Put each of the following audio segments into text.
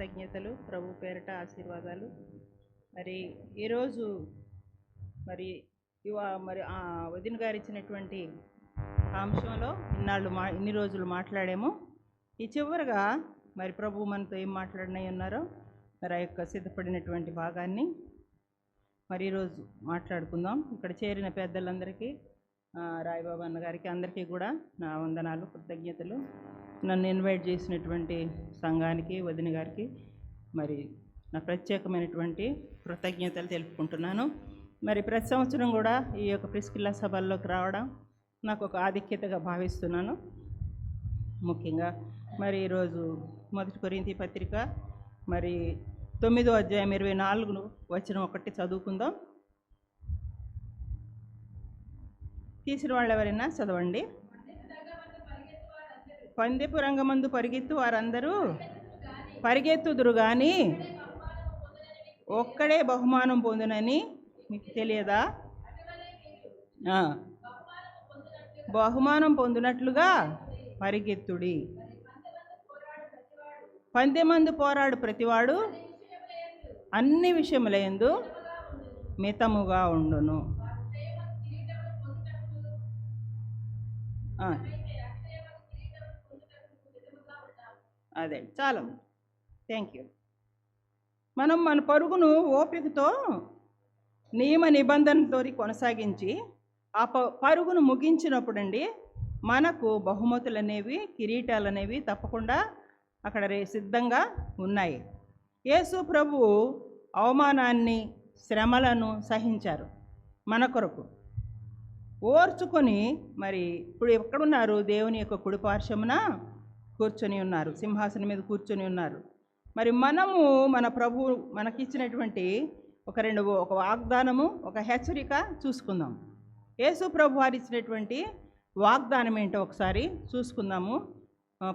కృతజ్ఞతలు, ప్రభు పేరిట ఆశీర్వాదాలు. మరి ఈరోజు మరి వదిన గారు ఇచ్చినటువంటి అంశంలో ఇన్ని రోజులు మాట్లాడాము. ఈ చివరిగా మరి ప్రభు మనతో ఏం మాట్లాడినవి ఉన్నారో మరి ఆ యొక్క సిద్ధపడినటువంటి భాగాన్ని మరి ఈరోజు మాట్లాడుకుందాం. ఇక్కడ చేరిన పెద్దలందరికీ, రాయబాబు అన్న గారికి అందరికీ కూడా నా వందనాలు, కృతజ్ఞతలు. నన్ను ఇన్వైట్ చేసినటువంటి సంఘానికి, వదిన గారికి మరి నా ప్రత్యేకమైనటువంటి కృతజ్ఞతలు తెలుపుకుంటున్నాను. మరి ప్రతి సంవత్సరం కూడా ఈ యొక్క ప్రిస్కిల్లా సభల్లోకి రావడం నాకు ఒక ఆధిక్యతగా భావిస్తున్నాను. ముఖ్యంగా మరి ఈరోజు 1 కొరింథీ పత్రిక మరి 9వ అధ్యాయం 24 వచనం ఒకటి చదువుకుందాం. తీసిన వాళ్ళు ఎవరైనా చదవండి. పందెపు రంగమందు పరిగెత్తు వారందరూ పరిగెత్తుదురు కానీ ఒక్కడే బహుమానం పొందునని మీకు తెలియదా? బహుమానం పొందినట్లుగా పరిగెత్తుడి. పందెమందు పోరాడు ప్రతివాడు అన్ని విషయములందు మితముగా ఉండును. అదే చాలు. Thank you. మనం మన పరుగును ఓపికతో నియమ నిబంధనలతో కొనసాగించి ఆ పరుగును ముగించినప్పుడండి మనకు బహుమతులు అనేవి, కిరీటాలు అనేవి తప్పకుండా అక్కడ సిద్ధంగా ఉన్నాయి. యేసు ప్రభువు అవమానాన్ని, శ్రమలను సహించారు మన కొరకు. ఓర్చుకొని మరి ఇప్పుడు ఎక్కడున్నారు? దేవుని యొక్క కుడి పార్శ్వమున కూర్చొని ఉన్నారు, సింహాసనం మీద కూర్చొని ఉన్నారు. మరి మనము మన ప్రభువు మనకిచ్చినటువంటి ఒక వాగ్దానము, ఒక హెచ్చరిక చూసుకుందాం. యేసు ప్రభు వారు ఇచ్చినటువంటి వాగ్దానం ఏంటో ఒకసారి చూసుకుందాము.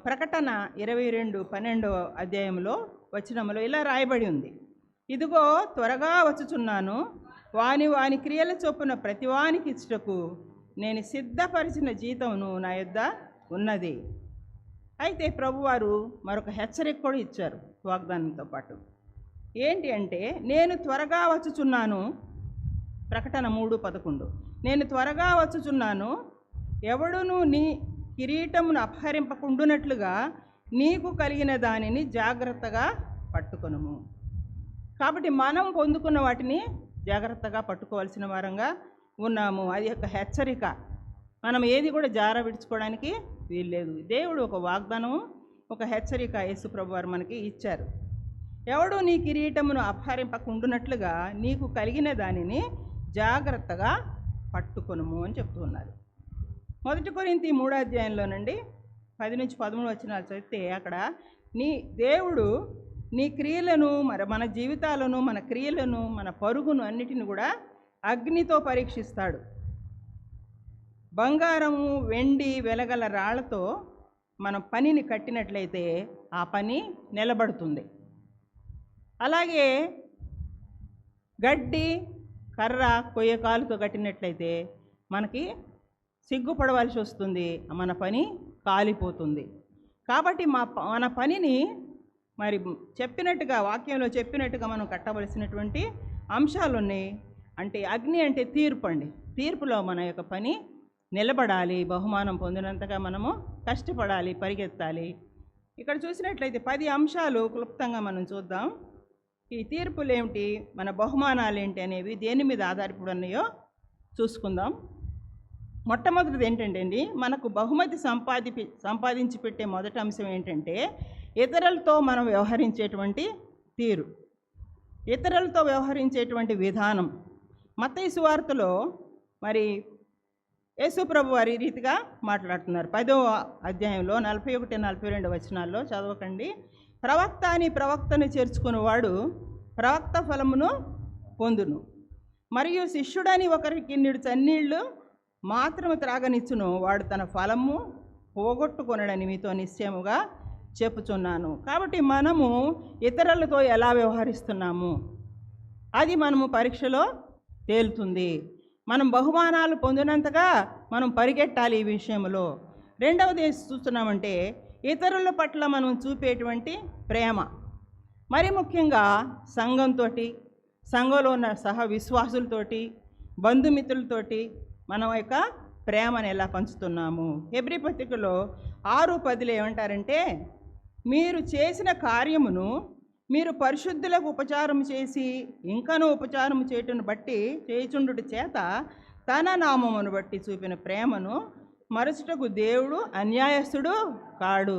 ప్రకటన 22:12 అధ్యాయంలో వచనంలో ఇలా రాయబడి ఉంది: ఇదిగో త్వరగా వచ్చుచున్నాను, వాని క్రియల చొప్పున ప్రతివానికి ఇచ్చుటకు నేను సిద్ధపరిచిన జీతమును నా యొద్ద ఉన్నది. అయితే ప్రభువారు మరొక హెచ్చరిక కూడా ఇచ్చారు వాగ్దానంతో పాటు. ఏంటి అంటే, నేను త్వరగా వచ్చుచున్నాను. ప్రకటన 3:11 నేను త్వరగా వచ్చుచున్నాను, ఎవడును నీ కిరీటమును అపహరింపకుండునట్లుగా నీకు కలిగిన దానిని జాగ్రత్తగా పట్టుకొనుము. కాబట్టి మనం పొందుకున్న వాటిని జాగ్రత్తగా పట్టుకోవాల్సిన వారంగా ఉన్నాము. అది ఒక హెచ్చరిక. మనం ఏది కూడా జార విడుచుకోవడానికి వీల్లేదు. దేవుడు ఒక వాగ్దానము, ఒక హెచ్చరిక యేసుప్రభు వారు మనకి ఇచ్చారు. ఎవడు నీ కిరీటమును అపహరింపకుండునట్లుగా నీకు కలిగిన దానిని జాగ్రత్తగా పట్టుకొనుము అని చెప్తున్నారు. 1 కొరింథీ 3వ అధ్యాయంలోనండి 10-13 వచనాలు చదివితే అక్కడ నీ దేవుడు నీ క్రియలను, మన జీవితాలను, మన క్రియలను, మన పరుగును అన్నిటిని కూడా అగ్నితో పరీక్షిస్తాడు. బంగారము, వెండి, వెలగల రాళ్లతో మన పనిని కట్టినట్లయితే ఆ పని నిలబడుతుంది. అలాగే గడ్డి, కర్ర, కొయ్యకాలుతో కట్టినట్లయితే మనకి సిగ్గుపడవలసి వస్తుంది, మన పని కాలిపోతుంది. కాబట్టి మన పనిని మరి చెప్పినట్టుగా, వాక్యంలో చెప్పినట్టుగా మనం కట్టవలసినటువంటి అంశాలు ఉన్నాయి. అంటే అగ్ని అంటే తీర్పు అండి. తీర్పులో మన యొక్క పని నిలబడాలి. బహుమానం పొందినంతగా మనము కష్టపడాలి, పరిగెత్తాలి. ఇక్కడ చూసినట్లయితే 10 అంశాలు క్లుప్తంగా మనం చూద్దాం. ఈ తీర్పులు ఏమిటి, మన బహుమానాలు ఏంటి అనేవి దేని మీద ఆధారపడి ఉన్నాయో చూసుకుందాం. మొట్టమొదటిది ఏంటంటే అండి, మనకు బహుమతి సంపాదించి పెట్టే మొదటి అంశం ఏంటంటే ఇతరులతో మనం వ్యవహరించేటువంటి తీరు, ఇతరులతో వ్యవహరించేటువంటి విధానం. మత్తయి సువార్తలో మరి యేసు ప్రభు వారి రీతిగా మాట్లాడుతున్నారు. 10వ అధ్యాయంలో 41-42 వచనాల్లో చదవకండి. ప్రవక్త అని ప్రవక్తను చేర్చుకునేవాడు ప్రవక్త ఫలమును పొందును, మరియు శిష్యుడని ఒకరికి నిడు చన్నీళ్లు మాత్రము త్రాగనిచ్చును, వాడు తన ఫలము పోగొట్టుకొనడని మీతో నిశ్చయముగా చెప్పుచున్నాను. కాబట్టి మనము ఇతరులతో ఎలా వ్యవహరిస్తున్నాము అది మనము పరీక్షలో తేలుతుంది. మనం బహుమానాలు పొందినంతగా మనం పరిగెట్టాలి ఈ విషయంలో. రెండవది చూస్తున్నామంటే ఇతరుల పట్ల మనం చూపేటువంటి ప్రేమ. మరి ముఖ్యంగా సంఘంతో, సంఘంలో ఉన్న సహ విశ్వాసులతోటి, బంధుమిత్రులతోటి మనం యొక్క ప్రేమను ఎలా పంచుతున్నాము. హెబ్రీ పత్రికలో 6:10 ఏమంటారంటే, మీరు చేసిన కార్యమును మీరు పరిశుద్ధులకు ఉపచారం చేసి ఇంకనూ ఉపచారం చేయుటను బట్టి చేయుచుండుట చేత తన నామమును బట్టి చూపిన ప్రేమను మరచుటకు దేవుడు అన్యాయస్తుడు కాడు.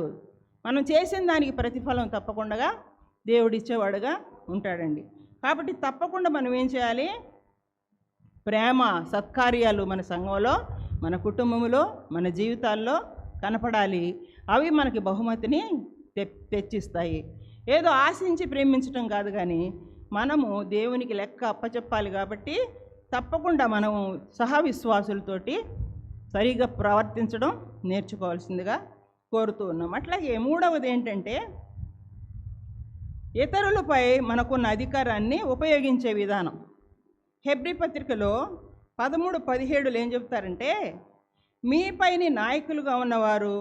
మనం చేసిన దానికి ప్రతిఫలం తప్పకుండా దేవుడిచ్చేవాడుగా ఉంటాడండి. కాబట్టి తప్పకుండా మనం ఏం చేయాలి? ప్రేమ సత్కార్యాలు మన సంఘంలో, మన కుటుంబంలో, మన జీవితాల్లో కనపడాలి. అవి మనకి బహుమతిని తెచ్చిస్తాయి. ఏదో ఆశించి ప్రేమించటం కాదు, కానీ మనము దేవునికి లెక్క అప్పచెప్పాలి. కాబట్టి తప్పకుండా మనము సహ విశ్వాసులతోటి సరిగా ప్రవర్తించడం నేర్చుకోవాల్సిందిగా కోరుతూ ఉన్నాం. అట్లాగే మూడవది ఏంటంటే, ఇతరులపై మనకున్న అధికారాన్ని ఉపయోగించే విధానం. హెబ్రీ పత్రికలో 13:17 ఏం చెప్తారంటే, మీపైని నాయకులుగా ఉన్నవారు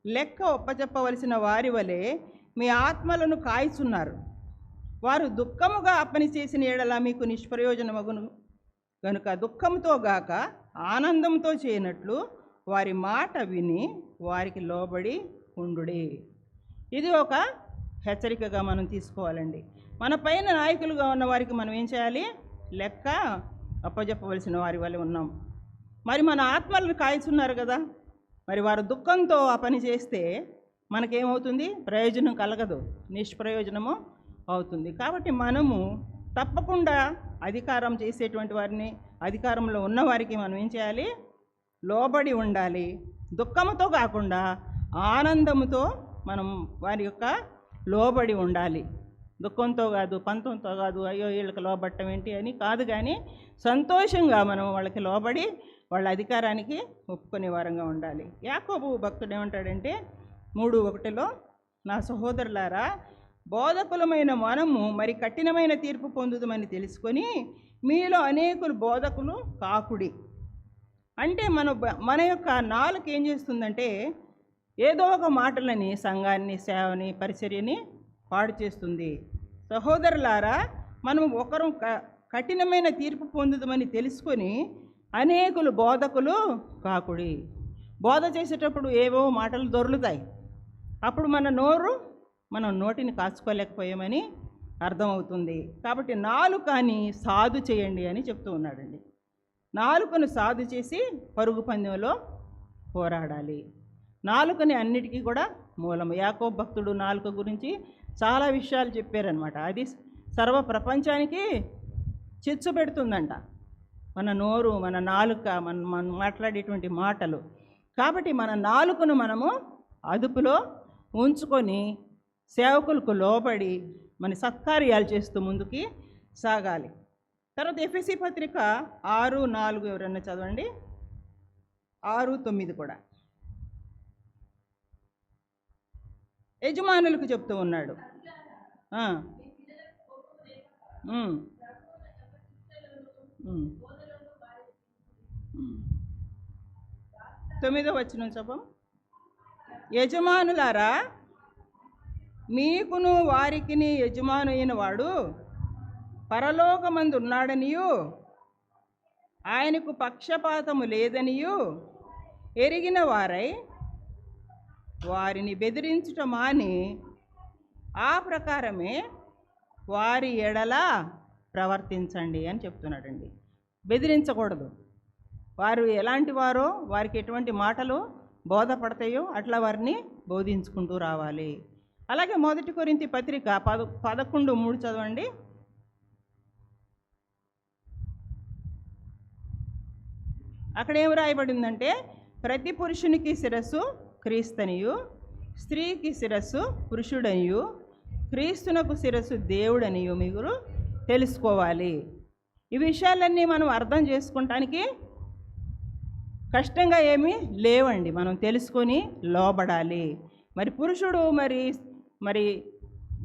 లెక్క ఒప్పచెప్పవలసిన వారి వలె మీ ఆత్మలను కాయిచున్నారు. వారు దుఃఖముగా అప్పని చేసిన ఎడల మీకు నిష్ప్రయోజనమగును కనుక దుఃఖంతో గాక ఆనందంతో చేయనట్లు వారి మాట విని వారికి లోబడి ఉండుడి. ఇది ఒక హెచ్చరికగా మనం తీసుకోవాలండి. మన పైన నాయకులుగా ఉన్న వారికి మనం ఏం చేయాలి? లెక్క అప్పజెప్పవలసిన వారి వల్ల ఉన్నాం. మరి మన ఆత్మలను కాయిచున్నారు కదా, మరి వారు దుఃఖంతో ఆ పని చేస్తే మనకేమవుతుంది? ప్రయోజనం కలగదు, నిష్ప్రయోజనము అవుతుంది. కాబట్టి మనము తప్పకుండా అధికారం చేసేటువంటి వారిని, అధికారంలో ఉన్నవారికి మనం ఏం చేయాలి? లోబడి ఉండాలి. దుఃఖంతో కాకుండా ఆనందంతో మనం వారి యొక్క లోబడి ఉండాలి. దుఃఖంతో కాదు, పంతంతో కాదు, అయ్యో వీళ్ళకి లోబట్టం ఏంటి అని కాదు, కానీ సంతోషంగా మనం వాళ్ళకి లోబడి వాళ్ళ అధికారానికి ఒప్పుకునే వారంగా ఉండాలి. యాకోబు భక్తుడు ఏమంటాడంటే 3:1 నా సహోదరులారా, బోధకులమైన మనము మరి కఠినమైన తీర్పు పొందుదామని తెలుసుకొని మీలో అనేకులు బోధకులు కాకుడి. అంటే మన యొక్క నాలుక ఏం చేస్తుందంటే, ఏదో ఒక మాటలని సంఘాన్ని, సేవని, పరిచర్యని పాడు చేస్తుంది. సహోదరులారా, మనం ఒకరు కఠినమైన తీర్పు పొందుదామని తెలుసుకొని అనేకులు బోధకులు కాకుడి. బోధ చేసేటప్పుడు ఏవో మాటలు దొర్లుతాయి. అప్పుడు మనం నోటిని కాచుకోలేకపోయామని అర్థమవుతుంది. కాబట్టి నాలుకని సాధు చేయండి అని చెప్తూ ఉన్నాడండి. నాలుకను సాధు చేసి పరుగు పందెంలో పోరాడాలి. నాలుకని అన్నిటికీ కూడా మూలము. యాకోబు భక్తుడు నాలుక గురించి చాలా విషయాలు చెప్పారనమాట. అది సర్వ ప్రపంచానికి చిచ్చు పెడుతుందంట, మన నోరు, మన నాలుక, మన మాట్లాడేటువంటి మాటలు. కాబట్టి మన నాలుకను మనము అదుపులో ఉంచుకొని సేవకులకు లోబడి మన సత్కార్యాలు చేస్తూ ముందుకి సాగాలి. తర్వాత ఎఫెసీ పత్రిక 6:4 ఎవరన్నా చదవండి. 6:9 కూడా యజమానులకు చెప్తూ ఉన్నాడు. 9వ వచనం చెప్పం. యజమానులారా, మీకును వారికిని యజమాను అయిన వాడు పరలోకమందు ఉన్నాడనియు ఆయనకు పక్షపాతము లేదనియు ఎరిగిన వారై వారిని బెదిరించుట మాని ఆ ప్రకారమే వారి ఎడల ప్రవర్తించండి అని చెప్తున్నాడండి. బెదిరించకూడదు. వారు ఎలాంటి వారో, వారికి ఎటువంటి మాటలు బోధపడతాయో అట్లా వారిని బోధించుకుంటూ రావాలి. అలాగే 1 కొరింథీ పత్రిక 11:3 చదవండి. అక్కడ ఏం రాయబడిందంటే, ప్రతి పురుషునికి శిరస్సు క్రీస్తనియు, స్త్రీకి శిరస్సు పురుషుడనియు, క్రీస్తునకు శిరస్సు దేవుడనియు మీరు తెలుసుకోవాలి. ఈ విషయాలన్నీ మనం అర్థం చేసుకుంటానికి కష్టంగా ఏమీ లేవండి. మనం తెలుసుకొని లోబడాలి. మరి పురుషుడు మరి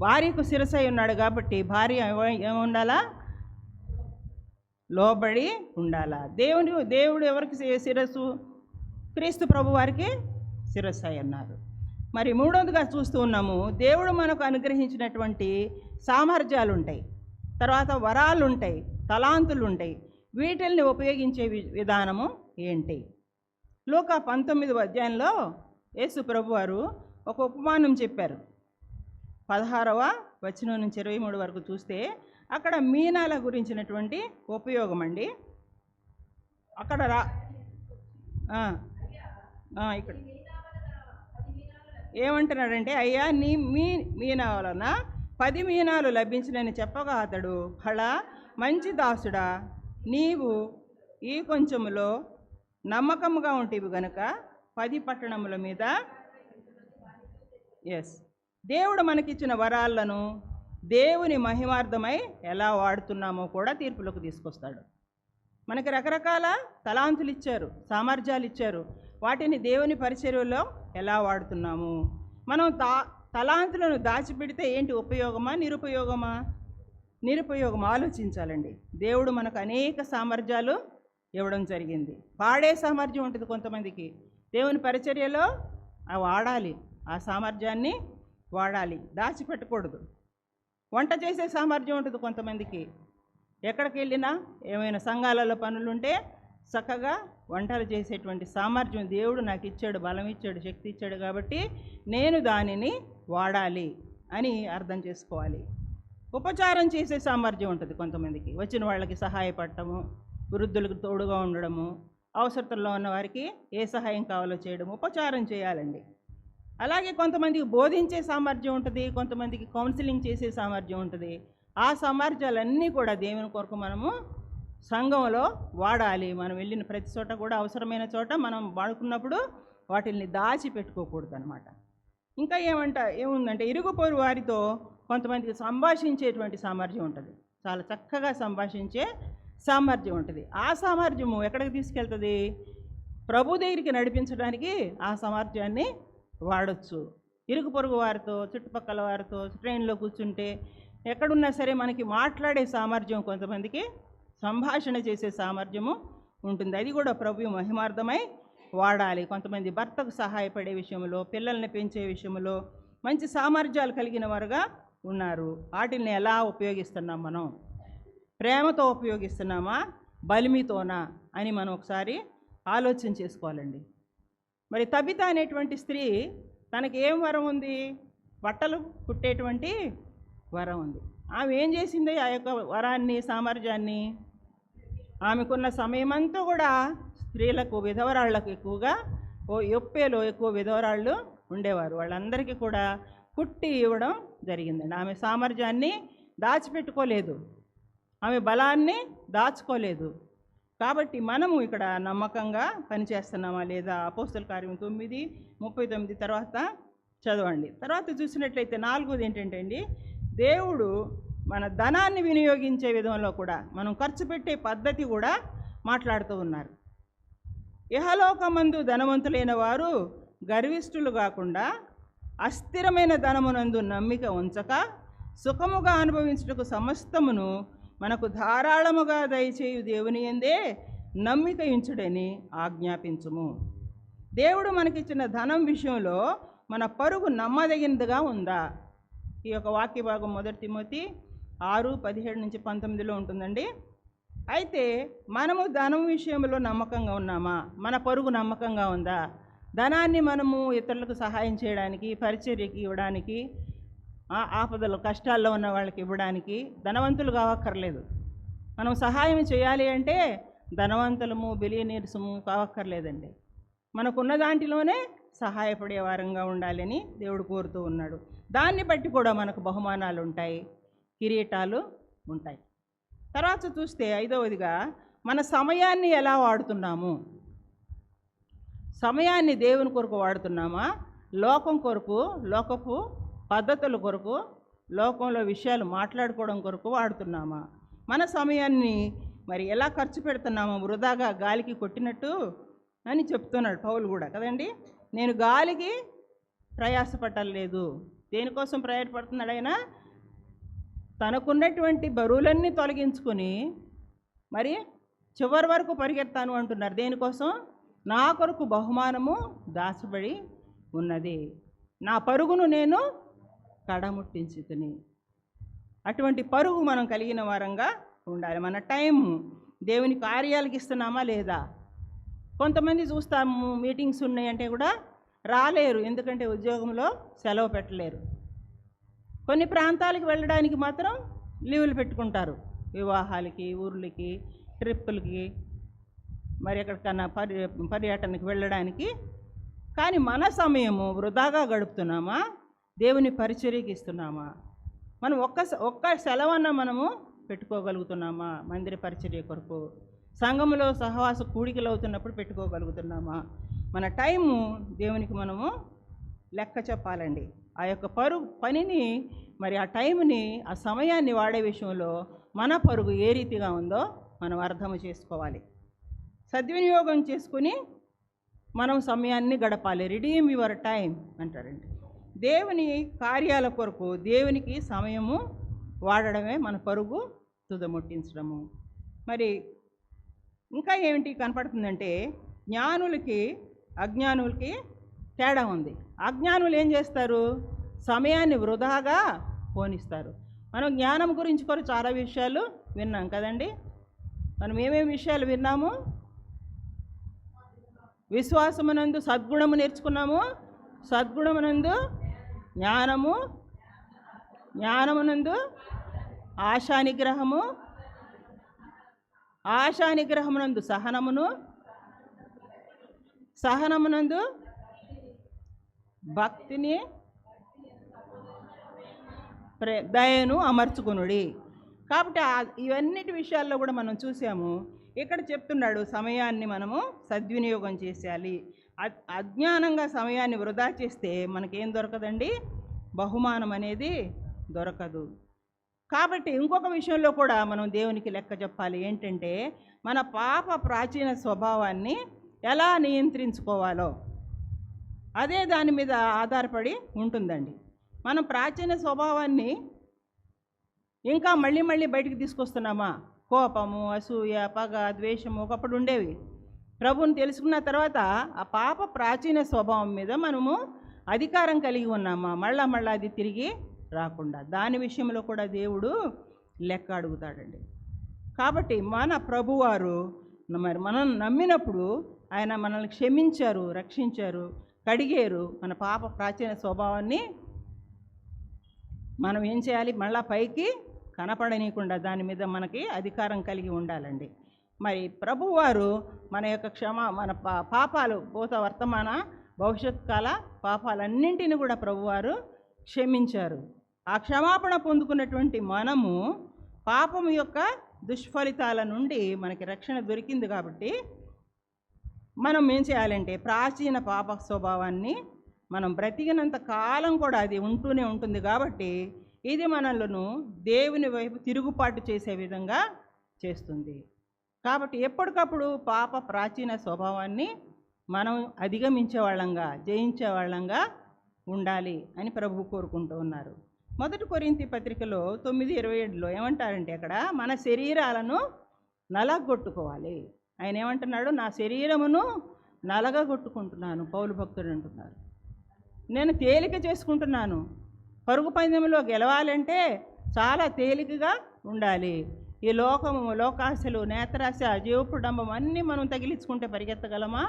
భార్యకు శిరస్సు ఉన్నాడు కాబట్టి భార్య ఏముండాలా? లోబడి ఉండాలా. దేవుడు ఎవరికి శిరస్సు? క్రీస్తు ప్రభు వారికి శిరస్సు అన్నారు. మరి మూడవదిగా చూస్తూ ఉన్నాము, దేవుడు మనకు అనుగ్రహించినటువంటి సామర్థ్యాలు ఉంటాయి, తర్వాత వరాలు ఉంటాయి, తలాంతులు ఉంటాయి. వీటిల్ని ఉపయోగించే విధానము ఏంటి? లూకా 19వ అధ్యాయంలో యేసు ప్రభువారు ఒక ఉపమానం చెప్పారు. 16వ వచనం నుంచి 23 వరకు చూస్తే అక్కడ మీనాల గురించినటువంటి ఉపయోగం అండి. అక్కడ ఇక్కడ ఏమంటున్నాడంటే, అయ్యా నీ మీన వలన 10 మీనాలు లభించినని చెప్పగా అతడు, ఫళ మంచి దాసుడా, నీవు ఈ కొంచెములో నమ్మకముగా ఉంటేవి గనుక 10 పట్టణముల మీద దేవుడు మనకిచ్చిన వరాలను దేవుని మహిమార్థమై ఎలా వాడుతున్నామో కూడా తీర్పులోకి తీసుకొస్తాడు. మనకి రకరకాల తలాంతులు ఇచ్చారు, సామర్థ్యాలు ఇచ్చారు. వాటిని దేవుని పరిచర్యలో ఎలా వాడుతున్నాము? మనం తలాంతులను దాచిపెడితే ఏంటి ఉపయోగమా, నిరుపయోగమా? నిరుపయోగం. ఆలోచించాలండి. దేవుడు మనకు అనేక సామర్థ్యాలు ఇవ్వడం జరిగింది. పాడే సామర్థ్యం ఉంటుంది కొంతమందికి. దేవుని పరిచర్యలో వాడాలి, ఆ సామర్థ్యాన్ని వాడాలి, దాచిపెట్టకూడదు. వంట చేసే సామర్థ్యం ఉంటుంది కొంతమందికి. ఎక్కడికి వెళ్ళినా ఏమైనా సంఘాలలో పనులుంటే చక్కగా వంటలు చేసేటువంటి సామర్థ్యం దేవుడు నాకు ఇచ్చాడు, బలం ఇచ్చాడు, శక్తి ఇచ్చాడు, కాబట్టి నేను దానిని వాడాలి అని అర్థం చేసుకోవాలి. ఉపచారం చేసే సామర్థ్యం ఉంటుంది కొంతమందికి. వచ్చిన వాళ్ళకి సహాయపడటము, వృద్ధులకు తోడుగా ఉండడము, అవసరతల్లో ఉన్న వారికి ఏ సహాయం కావాలో చేయడం, ఉపచారం చేయాలండి. అలాగే కొంతమందికి బోధించే సామర్థ్యం ఉంటుంది, కొంతమందికి కౌన్సిలింగ్ చేసే సామర్థ్యం ఉంటుంది. ఆ సామర్థ్యాలన్నీ కూడా దేవుని కొరకు మనము సంఘంలో వాడాలి. మనం వెళ్ళిన ప్రతి చోట కూడా అవసరమైన చోట మనం వాడుకున్నప్పుడు వాటిని దాచిపెట్టుకోకూడదు అనమాట. ఇంకా ఏముందంటే ఇరుగు పొరుగు వారితో కొంతమందికి సంభాషించేటువంటి సామర్థ్యం ఉంటుంది. చాలా చక్కగా సంభాషించే సామర్థ్యం ఉంటుంది. ఆ సామర్థ్యము ఎక్కడికి తీసుకెళ్తుంది? ప్రభు దగ్గరికి నడిపించడానికి ఆ సామర్థ్యాన్ని వాడచ్చు. ఇరుగు పొరుగు వారితో, చుట్టుపక్కల వారితో ట్రైన్లో కూర్చుంటే ఎక్కడున్నా సరే మనకి మాట్లాడే సామర్థ్యం, కొంతమందికి సంభాషణ చేసే సామర్థ్యము ఉంటుంది. అది కూడా ప్రభు మహిమార్థమై వాడాలి. కొంతమంది భర్తకు సహాయపడే విషయంలో, పిల్లల్ని పెంచే విషయంలో మంచి సామర్థ్యాలు కలిగిన వారుగా ఉన్నారు. వాటిని ఎలా ఉపయోగిస్తున్నాం? మనం ప్రేమతో ఉపయోగిస్తున్నామా, బలిమితోనా అని మనం ఒకసారి ఆలోచన చేసుకోవాలండి. మరి తబిత అనేటువంటి స్త్రీ, తనకి ఏం వరం ఉంది? బట్టలు కుట్టేటువంటి వరం ఉంది. ఆమె ఏం చేసింది? ఆ యొక్క వరాన్ని, సామర్థ్యాన్ని, ఆమెకున్న సమయమంతా కూడా స్త్రీలకు, విధవరాళ్లకు ఎక్కువగా, యొప్పేలో ఎక్కువ విధవరాళ్ళు ఉండేవారు, వాళ్ళందరికీ కూడా కుట్టి ఇవ్వడం జరిగిందండి. ఆమె సామర్థ్యాన్ని దాచిపెట్టుకోలేదు, ఆమె బలాన్ని దాచుకోలేదు. కాబట్టి మనము ఇక్కడ నమ్మకంగా పనిచేస్తున్నామా లేదా? అపోస్తల కార్యం 9:39 తర్వాత చదవండి. తర్వాత చూసినట్లయితే 4వది ఏంటంటే అండి, దేవుడు మన ధనాన్ని వినియోగించే విధంలో కూడా, మనం ఖర్చు పెట్టే పద్ధతి కూడా మాట్లాడుతూ ఉన్నారు. ఇహలోకమందు ధనవంతులైన వారు గర్విష్ఠులు కాకుండా అస్థిరమైన ధనమునందు నమ్మిక ఉంచక సుఖముగా అనుభవించుటకు సమస్తమును మనకు ధారాళముగా దయచేయు దేవుని యందే నమ్మిక ఉంచుడని ఆజ్ఞాపించుము. దేవుడు మనకిచ్చిన ధనం విషయంలో మన పరుగు నమ్మదగినదిగా ఉందా? ఈ యొక్క వాక్య భాగం 1 తిమోతి 6:17-19 ఉంటుందండి. అయితే మనము ధనం విషయంలో నమ్మకంగా ఉన్నామా? మన పరుగు నమ్మకంగా ఉందా? ధనాన్ని మనము ఇతరులకు సహాయం చేయడానికి, పరిచర్యకి ఇవ్వడానికి, ఆపదలు కష్టాల్లో ఉన్న వాళ్ళకి ఇవ్వడానికి ధనవంతులు కావక్కర్లేదు. మనం సహాయం చేయాలి అంటే ధనవంతులము, బిలియనీర్సము కావక్కర్లేదండి. మనకున్న దాంట్లోనే సహాయపడే వారంగా ఉండాలని దేవుడు కోరుతూ ఉన్నాడు. దాన్ని బట్టి కూడా మనకు బహుమానాలు ఉంటాయి, కిరీటాలు ఉంటాయి. తర్వాత చూస్తే 5వదిగా మన సమయాన్ని ఎలా వాడుతున్నాము? సమయాన్ని దేవుని కొరకు వాడుతున్నామా, లోకం కొరకు, లోకపు పద్ధతుల కొరకు, లోకంలో విషయాలు మాట్లాడుకోవడం కొరకు వాడుతున్నామా? మన సమయాన్ని మరి ఎలా ఖర్చు పెడుతున్నామో, వృధాగా గాలికి కొట్టినట్టు అని చెప్తున్నాడు పౌలు కూడా కదండి. నేను గాలికి ప్రయాసపడలేదు. దేనికోసం ప్రయాసపడుతున్నాడు ఆయన? తనకున్నటువంటి బరువులన్నీ తొలగించుకొని మరి చివరి వరకు పరిగెత్తాను అంటున్నారు. దేనికోసం? నా కొరకు బహుమానము దాచబడి ఉన్నది, నా పరుగును నేను కడముట్టించుకుని. అటువంటి పరుగు మనం కలిగిన వారంగా ఉండాలి. మన టైం దేవుని కార్యాలకు ఇస్తున్నామా లేదా? కొంతమంది చూస్తాము మీటింగ్స్ ఉన్నాయంటే కూడా రాలేరు, ఎందుకంటే ఉద్యోగంలో సెలవు పెట్టలేరు. కొన్ని ప్రాంతాలకు వెళ్ళడానికి మాత్రం లీవులు పెట్టుకుంటారు, వివాహాలకి, ఊర్లకి, ట్రిప్పులకి, మరి ఎక్కడికన్నా పర్యటనకి వెళ్ళడానికి. కానీ మన సమయము వృధాగా గడుపుతున్నామా? దేవుని పరిచర్యకి ఇస్తున్నామా? మనం ఒక్క సెలవన్నా మనము పెట్టుకోగలుగుతున్నామా? మందిర పరిచర్య కొరకు సంఘములో సహవాస కూడికలు అవుతున్నప్పుడు పెట్టుకోగలుగుతున్నామా? మన టైము దేవునికి మనము లెక్క చెప్పాలండి. ఆ యొక్క పనిని, మరి ఆ టైంని, ఆ సమయాన్ని వాడే విషయంలో మన పరుగు ఏ రీతిగా ఉందో మనం అర్థం చేసుకోవాలి. సద్వినియోగం చేసుకుని మనం సమయాన్ని గడపాలి. రిడీమ్ యువర్ టైం అంటారండి. దేవుని కార్యాల కొరకు దేవునికి సమయము వాడడమే మన పరుగు తుదముట్టించడము. మరి ఇంకా ఏమిటి కనపడుతుందంటే, జ్ఞానులకి అజ్ఞానులకి తేడా ఉంది. అజ్ఞానులు ఏం చేస్తారు? సమయాన్ని వృధాగా పోనిస్తారు. మనం జ్ఞానం గురించి కూడా చాలా విషయాలు విన్నాం కదండి. మనం ఏమేమి విషయాలు విన్నాము? విశ్వాసమునందు సద్గుణము నేర్చుకున్నాము, సద్గుణమునందు జ్ఞానము, జ్ఞానమునందు ఆశానిగ్రహము, ఆశానిగ్రహమునందు సహనమును, సహనమునందు భక్తిని, దయను అమర్చుకునుడి. కాబట్టి ఇవన్నిటి విషయాల్లో కూడా మనం చూసాము. ఇక్కడ చెప్తున్నాడు సమయాన్ని మనము సద్వినియోగం చేసేయాలి. అజ్ఞానంగా సమయాన్ని వృధా చేస్తే మనకేం దొరకదండి? బహుమానం అనేది దొరకదు. కాబట్టి ఇంకొక విషయంలో కూడా మనం దేవునికి లెక్క చెప్పాలి. ఏంటంటే, మన పాప ప్రాచీన స్వభావాన్ని ఎలా నియంత్రించుకోవాలో అదే దాని మీద ఆధారపడి ఉంటుందండి. మనం ప్రాచీన స్వభావాన్ని ఇంకా మళ్ళీ మళ్ళీ బయటికి తీసుకొస్తున్నామా? కోపము, అసూయ, పగ, ద్వేషము ఒకప్పుడు ఉండేవి. ప్రభువుని తెలుసుకున్న తర్వాత ఆ పాప ప్రాచీన స్వభావం మీద మనము అధికారం కలిగి ఉన్నామా? మళ్ళా అది తిరిగి రాకుండా దాని విషయంలో కూడా దేవుడు లెక్క అడుగుతాడండి. కాబట్టి మన ప్రభువారు మరి మనం నమ్మినప్పుడు ఆయన మనల్ని క్షమించారు, రక్షించారు, కడిగారు. మన పాప ప్రాచీన స్వభావాన్ని మనం ఏం చేయాలి? మళ్ళా పైకి కనపడనీయకుండా దాని మీద మనకి అధికారం కలిగి ఉండాలండి. మరి ప్రభువారు మన యొక్క మన పాపాలు, భూత వర్తమాన భవిష్యత్ కాల పాపాలన్నింటినీ కూడా ప్రభువారు క్షమించారు. ఆ క్షమాపణ పొందుకున్నటువంటి మనము పాపము యొక్క దుష్ఫలితాల నుండి మనకి రక్షణ దొరికింది. కాబట్టి మనం ఏం చేయాలంటే, ప్రాచీన పాప స్వభావాన్ని మనం బ్రతికినంత కాలం కూడా అది ఉంటూనే ఉంటుంది. కాబట్టి ఇది మనలను దేవుని వైపు తిరుగుబాటు చేసే విధంగా చేస్తుంది. కాబట్టి ఎప్పటికప్పుడు పాప ప్రాచీన స్వభావాన్ని మనం అధిగమించే వాళ్ళంగా, జయించే వాళ్ళంగా ఉండాలి అని ప్రభువు కోరుకుంటూ ఉన్నారు. 1 కొరింథీ పత్రికలో 9:27లో ఏమంటారంటే, అక్కడ మన శరీరాలను నలగొట్టుకోవాలి. ఆయన ఏమంటున్నాడు? నా శరీరమును నలగగొట్టుకుంటున్నాను, పౌలు భక్తుడు అంటున్నారు. నేను తేలిక చేసుకుంటున్నాను. పరుగు పందెంలో గెలవాలంటే చాలా తేలికగా ఉండాలి. ఈ లోకము, లోకాశలు, నేత్రాశ, జీవపుడంబం అన్నీ మనం తగిలించుకుంటే పరిగెత్తగలమా?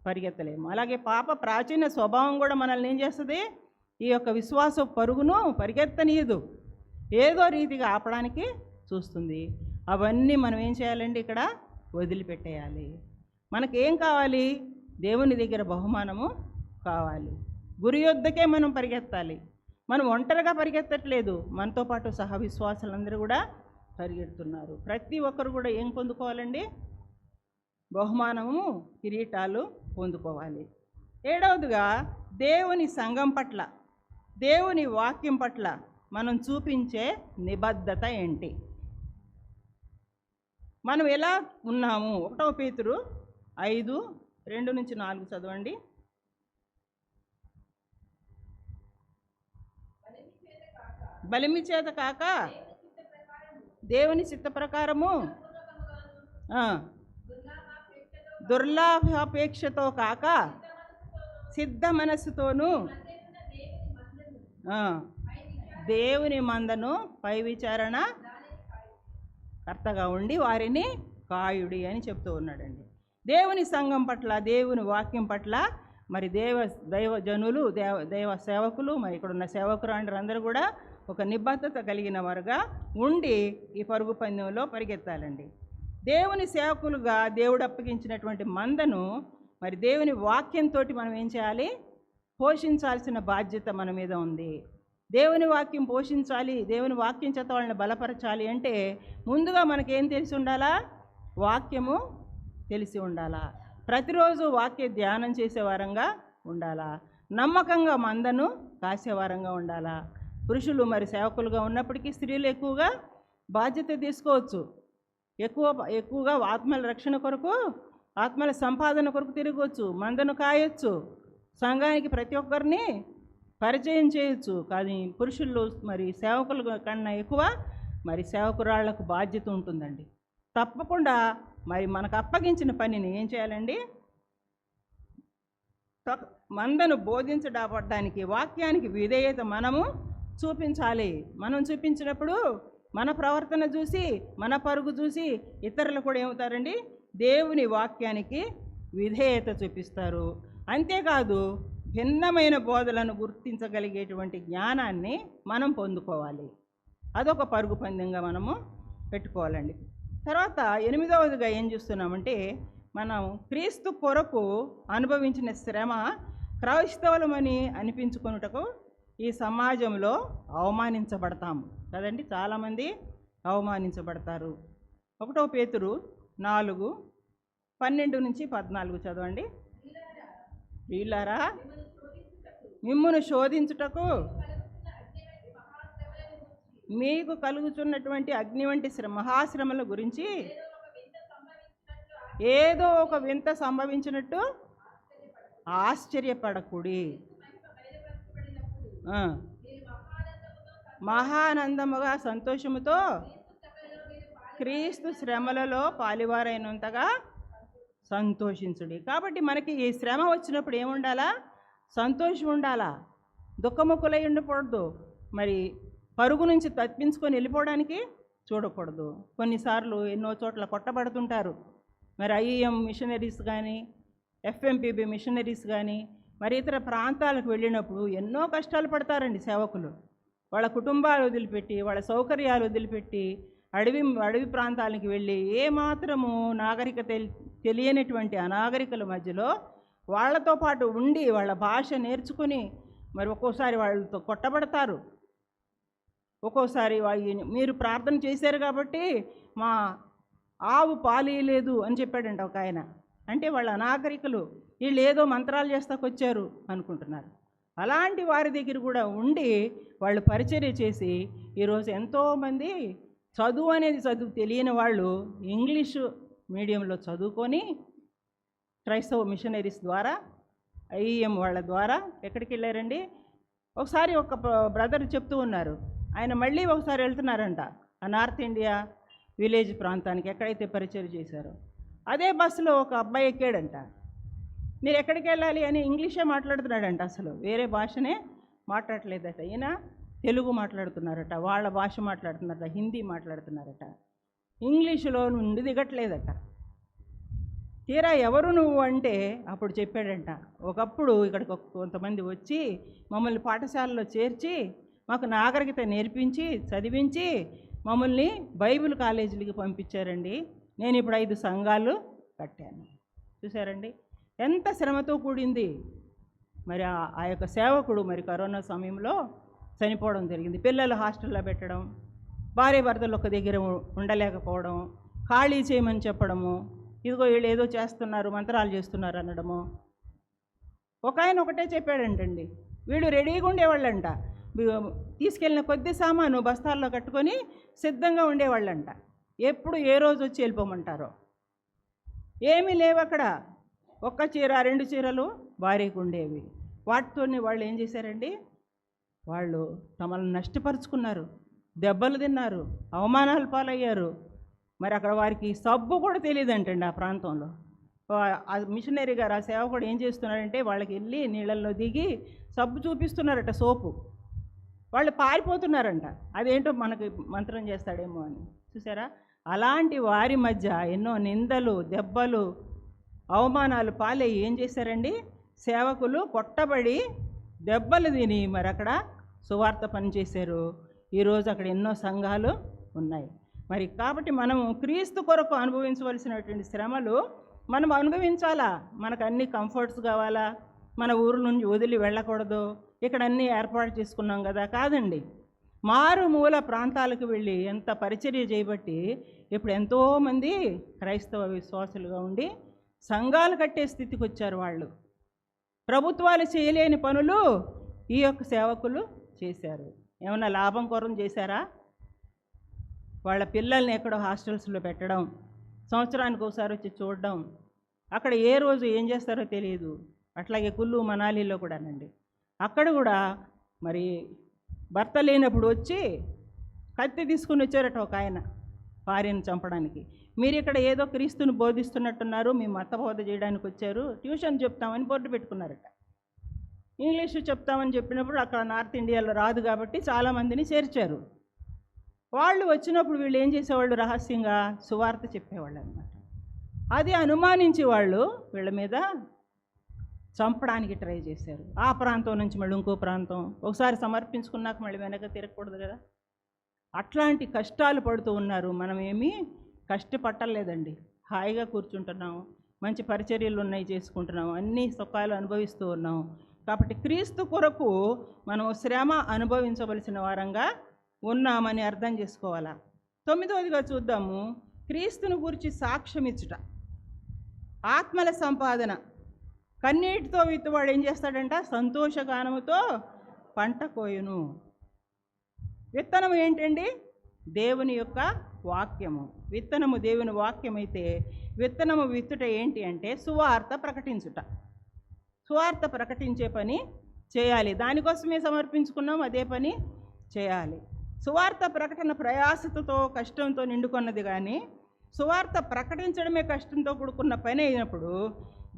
పరిగెత్తలేము. అలాగే పాప ప్రాచీన స్వభావం కూడా మనల్ని ఏం చేస్తుంది? ఈ యొక్క విశ్వాస పరుగును పరిగెత్తనీయదు, ఏదో రీతిగా ఆపడానికి చూస్తుంది. అవన్నీ మనం ఏం చేయాలండి? ఇక్కడ వదిలిపెట్టేయాలి. మనకేం కావాలి? దేవుని దగ్గర బహుమానము కావాలి. గురి యొద్దకే మనం పరిగెత్తాలి. మనం ఒంటరిగా పరిగెత్తట్లేదు, మనతో పాటు సహ విశ్వాసులందరూ కూడా పరిగెడుతున్నారు. ప్రతి ఒక్కరు కూడా ఏం పొందుకోవాలండి? బహుమానము, కిరీటాలు పొందుకోవాలి. 7వదిగా దేవుని సంఘం పట్ల, దేవుని వాక్యం పట్ల మనం చూపించే నిబద్ధత ఏంటి? మనం ఎలా ఉన్నాము? 1 పేతురు 5:2-4 చదవండి. బలిమి చేత కాక దేవుని చిత్త ప్రకారము, దుర్లాభాపేక్షతో కాక సిద్ధ మనస్సుతోనూ దేవుని మందను పై విచారణ కర్తగా ఉండి వారిని కాయుడి అని చెప్తూ ఉన్నాడండి. దేవుని సంఘం పట్ల, దేవుని వాక్యం పట్ల మరి దైవ జనులు, దైవ సేవకులు, మరి ఇక్కడ ఉన్న సేవకురాండ్రందరూ కూడా ఒక నిబద్ధత కలిగిన వారుగా ఉండి ఈ పరుగు పందెంలో పరిగెత్తాలండి. దేవుని సేవకులుగా దేవుడు అప్పగించినటువంటి మందను మరి దేవుని వాక్యంతో మనం ఏం చేయాలి? పోషించాల్సిన బాధ్యత మన మీద ఉంది. దేవుని వాక్యం పోషించాలి, దేవుని వాక్యం చేత వాళ్ళని బలపరచాలి అంటే ముందుగా మనకేం తెలిసి ఉండాలా? వాక్యము తెలిసి ఉండాలా. ప్రతిరోజు వాక్య ధ్యానం చేసేవారంగా ఉండాలా. నమ్మకంగా మందను కాసేవారంగా ఉండాలా. పురుషులు మరి సేవకులుగా ఉన్నప్పటికీ స్త్రీలు ఎక్కువగా బాధ్యత తీసుకోవచ్చు. ఎక్కువగా ఆత్మల రక్షణ కొరకు, ఆత్మల సంపాదన కొరకు తిరగవచ్చు, మందను కాయొచ్చు, సంఘానికి ప్రతి ఒక్కరిని పరిచయం చేయొచ్చు. కానీ పురుషులు మరి సేవకుల కన్నా ఎక్కువ మరి సేవకురాళ్లకు బాధ్యత ఉంటుందండి. తప్పకుండా మరి మనకు అప్పగించిన పనిని ఏం చేయాలండి? మందను బోధించడానికి వాక్యానికి విధేయత మనము చూపించాలి. మనం చూపించినప్పుడు మన ప్రవర్తన చూసి, మన పరుగు చూసి ఇతరులు కూడా ఏమవుతారండి? దేవుని వాక్యానికి విధేయత చూపిస్తారు. అంతేకాదు భిన్నమైన బోధలను గుర్తించగలిగేటువంటి జ్ఞానాన్ని మనం పొందుకోవాలి. అదొక పరుగు పందెంగా మనము పెట్టుకోవాలండి. తర్వాత 8వదిగా ఏం చూస్తున్నామంటే, మనం క్రీస్తు కొరకు అనుభవించిన శ్రమ క్రైస్తవులమని అనిపించుకొనుటకు ఈ సమాజంలో అవమానించబడతాము కదండి. చాలామంది అవమానించబడతారు. 1 పేతురు 4:12-14 చదవండి. వీళ్ళారా మిమ్మును శోధించుటకు మీకు కలుగుతున్నటువంటి అగ్ని వంటి మహాశ్రమల గురించి ఏదో ఒక వింత సంభవించినట్టు ఆశ్చర్యపడకుడి. మహానందముగా సంతోషముతో క్రీస్తు శ్రమలలో పాలివారైనంతగా సంతోషించుడి. కాబట్టి మనకి ఈ శ్రమ వచ్చినప్పుడు ఏముండాలా? సంతోషం ఉండాలా. దుఃఖముఖులై ఉండకూడదు. మరి పరుగు నుంచి తప్పించుకొని వెళ్ళిపోవడానికి చూడకూడదు. కొన్నిసార్లు ఎన్నో చోట్ల కొట్టబడుతుంటారు. మరి ఐఎం మిషనరీస్ కానీ, ఎఫ్ఎంపిబి మిషనరీస్ కానీ, మరి ఇతర ప్రాంతాలకు వెళ్ళినప్పుడు ఎన్నో కష్టాలు పడతారండి సేవకులు. వాళ్ళ కుటుంబాలు వదిలిపెట్టి, వాళ్ళ సౌకర్యాలు వదిలిపెట్టి అడవి ప్రాంతాలకు వెళ్ళి ఏమాత్రము నాగరికత తెలియనటువంటి అనాగరికల మధ్యలో వాళ్ళతో పాటు ఉండి వాళ్ళ భాష నేర్చుకుని మరి ఒక్కోసారి వాళ్ళతో కొట్టబడతారు. ఒక్కోసారి మీరు ప్రార్థన చేశారు కాబట్టి మా ఆవు పాలేయలేదు అని చెప్పాడంట ఒక ఆయన. అంటే వాళ్ళ అనాగరికులు, వీళ్ళు ఏదో మంత్రాలు చేస్తాకొచ్చారు అనుకుంటున్నారు. అలాంటి వారి దగ్గర కూడా ఉండి వాళ్ళు పరిచర్య చేసి ఈరోజు ఎంతోమంది చదువు తెలియని వాళ్ళు ఇంగ్లీషు మీడియంలో చదువుకొని క్రైస్తవ మిషనరీస్ ద్వారా, ఐఎం వాళ్ళ ద్వారా ఎక్కడికి వెళ్ళారండి? ఒకసారి ఒక బ్రదర్ చెప్తూ ఉన్నారు, ఆయన మళ్ళీ ఒకసారి వెళ్తున్నారంట ఆ నార్త్ ఇండియా విలేజ్ ప్రాంతానికి, ఎక్కడైతే పరిచయం చేశారో అదే బస్సులో ఒక అబ్బాయి ఎక్కాడంట. మీరు ఎక్కడికి వెళ్ళాలి అని ఇంగ్లీషే మాట్లాడుతున్నాడంట, అసలు వేరే భాషనే మాట్లాడలేదట. ఈయన తెలుగు మాట్లాడుతున్నారట, వాళ్ళ భాష మాట్లాడుతున్నారట, హిందీ మాట్లాడుతున్నారట, ఇంగ్లీషులో నుండి దిగట్లేదట. తీరా ఎవరు నువ్వు అంటే అప్పుడు చెప్పాడంట, ఒకప్పుడు ఇక్కడికి కొంతమంది వచ్చి మమ్మల్ని పాఠశాలలో చేర్చి మాకు నాగరికత నేర్పించి చదివించి మమ్మల్ని బైబిల్ కాలేజీలకి పంపించారండి. నేను ఇప్పుడు 5 సంఘాలు కట్టాను. చూసారండి ఎంత శ్రమతో కూడింది. మరి ఆ యొక్క సేవకుడు మరి కరోనా సమయంలో చనిపోవడం జరిగింది. పిల్లలు హాస్టల్లో పెట్టడం, భార్య భర్తలు ఒక దగ్గర ఉండలేకపోవడం, ఖాళీ చేయమని చెప్పడము, ఇదిగో వీళ్ళు ఏదో చేస్తున్నారు, మంత్రాలు చేస్తున్నారు అనడము. ఒక ఆయన ఒకటే చెప్పాడంటండి, వీళ్ళు రెడీగా ఉండేవాళ్ళంట, తీసుకెళ్ళిన కొద్ది సామాను బస్తాల్లో కట్టుకొని సిద్ధంగా ఉండేవాళ్ళంట, ఎప్పుడు ఏ రోజు వచ్చి వెళ్ళిపోమంటారో. ఏమీ లేవు అక్కడ, 1 చీర 2 చీరలు భార్యకు ఉండేవి. వాటితోనే వాళ్ళు ఏం చేశారండి, వాళ్ళు తమను నష్టపరుచుకున్నారు, దెబ్బలు తిన్నారు, అవమానాలు పాలయ్యారు. మరి అక్కడ వారికి సబ్బు కూడా తెలియదంటండి ఆ ప్రాంతంలో. ఆ మిషనరీ గారు, ఆ సేవకుడు ఏం చేస్తున్నారంటే వాళ్ళకి వెళ్ళి నీళ్ళల్లో దిగి సబ్బు చూపిస్తున్నారట, సోపు. వాళ్ళు పారిపోతున్నారంట. అదేంటో మనకి మంత్రం చేస్తాడేమో అని. చూసారా, అలాంటి వారి మధ్య ఎన్నో నిందలు, దెబ్బలు, అవమానాలు పాలయ్యి ఏం చేశారండి, సేవకులు కొట్టబడి దెబ్బలు తిని మరి అక్కడ సువార్త పనిచేశారు. ఈరోజు అక్కడ ఎన్నో సంఘాలు ఉన్నాయి. మరి కాబట్టి మనము క్రీస్తు కొరకు అనుభవించవలసినటువంటి శ్రమలు మనం అనుభవించాలా. మనకు అన్ని కంఫర్ట్స్ కావాలా, మన ఊరు నుంచి వదిలి వెళ్ళకూడదు, ఇక్కడ అన్నీ ఏర్పాటు చేసుకున్నాం కదా, కాదండి. మారుమూల ప్రాంతాలకు వెళ్ళి ఎంత పరిచర్య చేయబట్టి ఇప్పుడు ఎంతోమంది క్రైస్తవ విశ్వాసులుగా ఉండి సంఘాలు కట్టే స్థితికి వచ్చారు. వాళ్ళు ప్రభుత్వాలు చేయలేని పనులు ఈ యొక్క సేవకులు చేశారు. ఏమన్నా లాభం కొరం చేశారా? వాళ్ళ పిల్లల్ని ఎక్కడో హాస్టల్స్లో పెట్టడం, సంవత్సరానికి ఒకసారి వచ్చి చూడడం, అక్కడ ఏ రోజు ఏం చేస్తారో తెలియదు. అట్లాగే కుల్లు మనాలిలో కూడానండి, అక్కడ కూడా మరి భర్త లేనప్పుడు వచ్చి కత్తి తీసుకుని వచ్చారట ఒక ఆయన భార్యను చంపడానికి. మీరు ఇక్కడ ఏదో క్రీస్తుని బోధిస్తున్నట్టున్నారు, మీ మత బోధ చేయడానికి వచ్చారు, ట్యూషన్ చెప్తామని బోర్డు పెట్టుకున్నారట. ఇంగ్లీషు చెప్తామని చెప్పినప్పుడు అక్కడ నార్త్ ఇండియాలో రాదు కాబట్టి చాలామందిని చేర్చారు. వాళ్ళు వచ్చినప్పుడు వీళ్ళు ఏం చేసేవాళ్ళు, రహస్యంగా సువార్త చెప్పేవాళ్ళు అన్నమాట. అది అనుమానించి వాళ్ళు వీళ్ళ మీద చంపడానికి ట్రై చేశారు. ఆ ప్రాంతం నుంచి మళ్ళీ ఇంకో ప్రాంతం, ఒకసారి సమర్పించుకున్నాక మళ్ళీ వెనక తిరగకూడదు కదా. అట్లాంటి కష్టాలు పడుతూ ఉన్నారు. మనం ఏమీ కష్టపట్టలేదండి, హాయిగా కూర్చుంటున్నాం, మంచి పరిచర్యలు ఉన్నాయి చేసుకుంటున్నాం, అన్ని సుఖాలు అనుభవిస్తూ ఉన్నాం. కాబట్టి క్రీస్తు కొరకు మనం శ్రమ అనుభవించవలసిన వారంగా ఉన్నామని అర్థం చేసుకోవాలా. 9వదిగా చూద్దాము, క్రీస్తుని గురించి సాక్ష్యం ఇచ్చుట. ఆత్మల సంపాదన. కన్నీటితో విత్తువాడు ఏం చేస్తాడంట, సంతోషగానముతో పంట కోయును. విత్తనం ఏంటండి, దేవుని యొక్క వాక్యము. విత్తనము దేవుని వాక్యమైతే విత్తనము విత్తుట ఏంటి అంటే సువార్త ప్రకటించుట. సువార్త ప్రకటించే పని చేయాలి. దానికోసమే సమర్పించుకున్నాం, అదే పని చేయాలి. సువార్త ప్రకటన ప్రయాసతో కష్టంతో నిండుకున్నది, కానీ సువార్త ప్రకటించడమే కష్టంతో కూడుకున్న పని అయినప్పుడు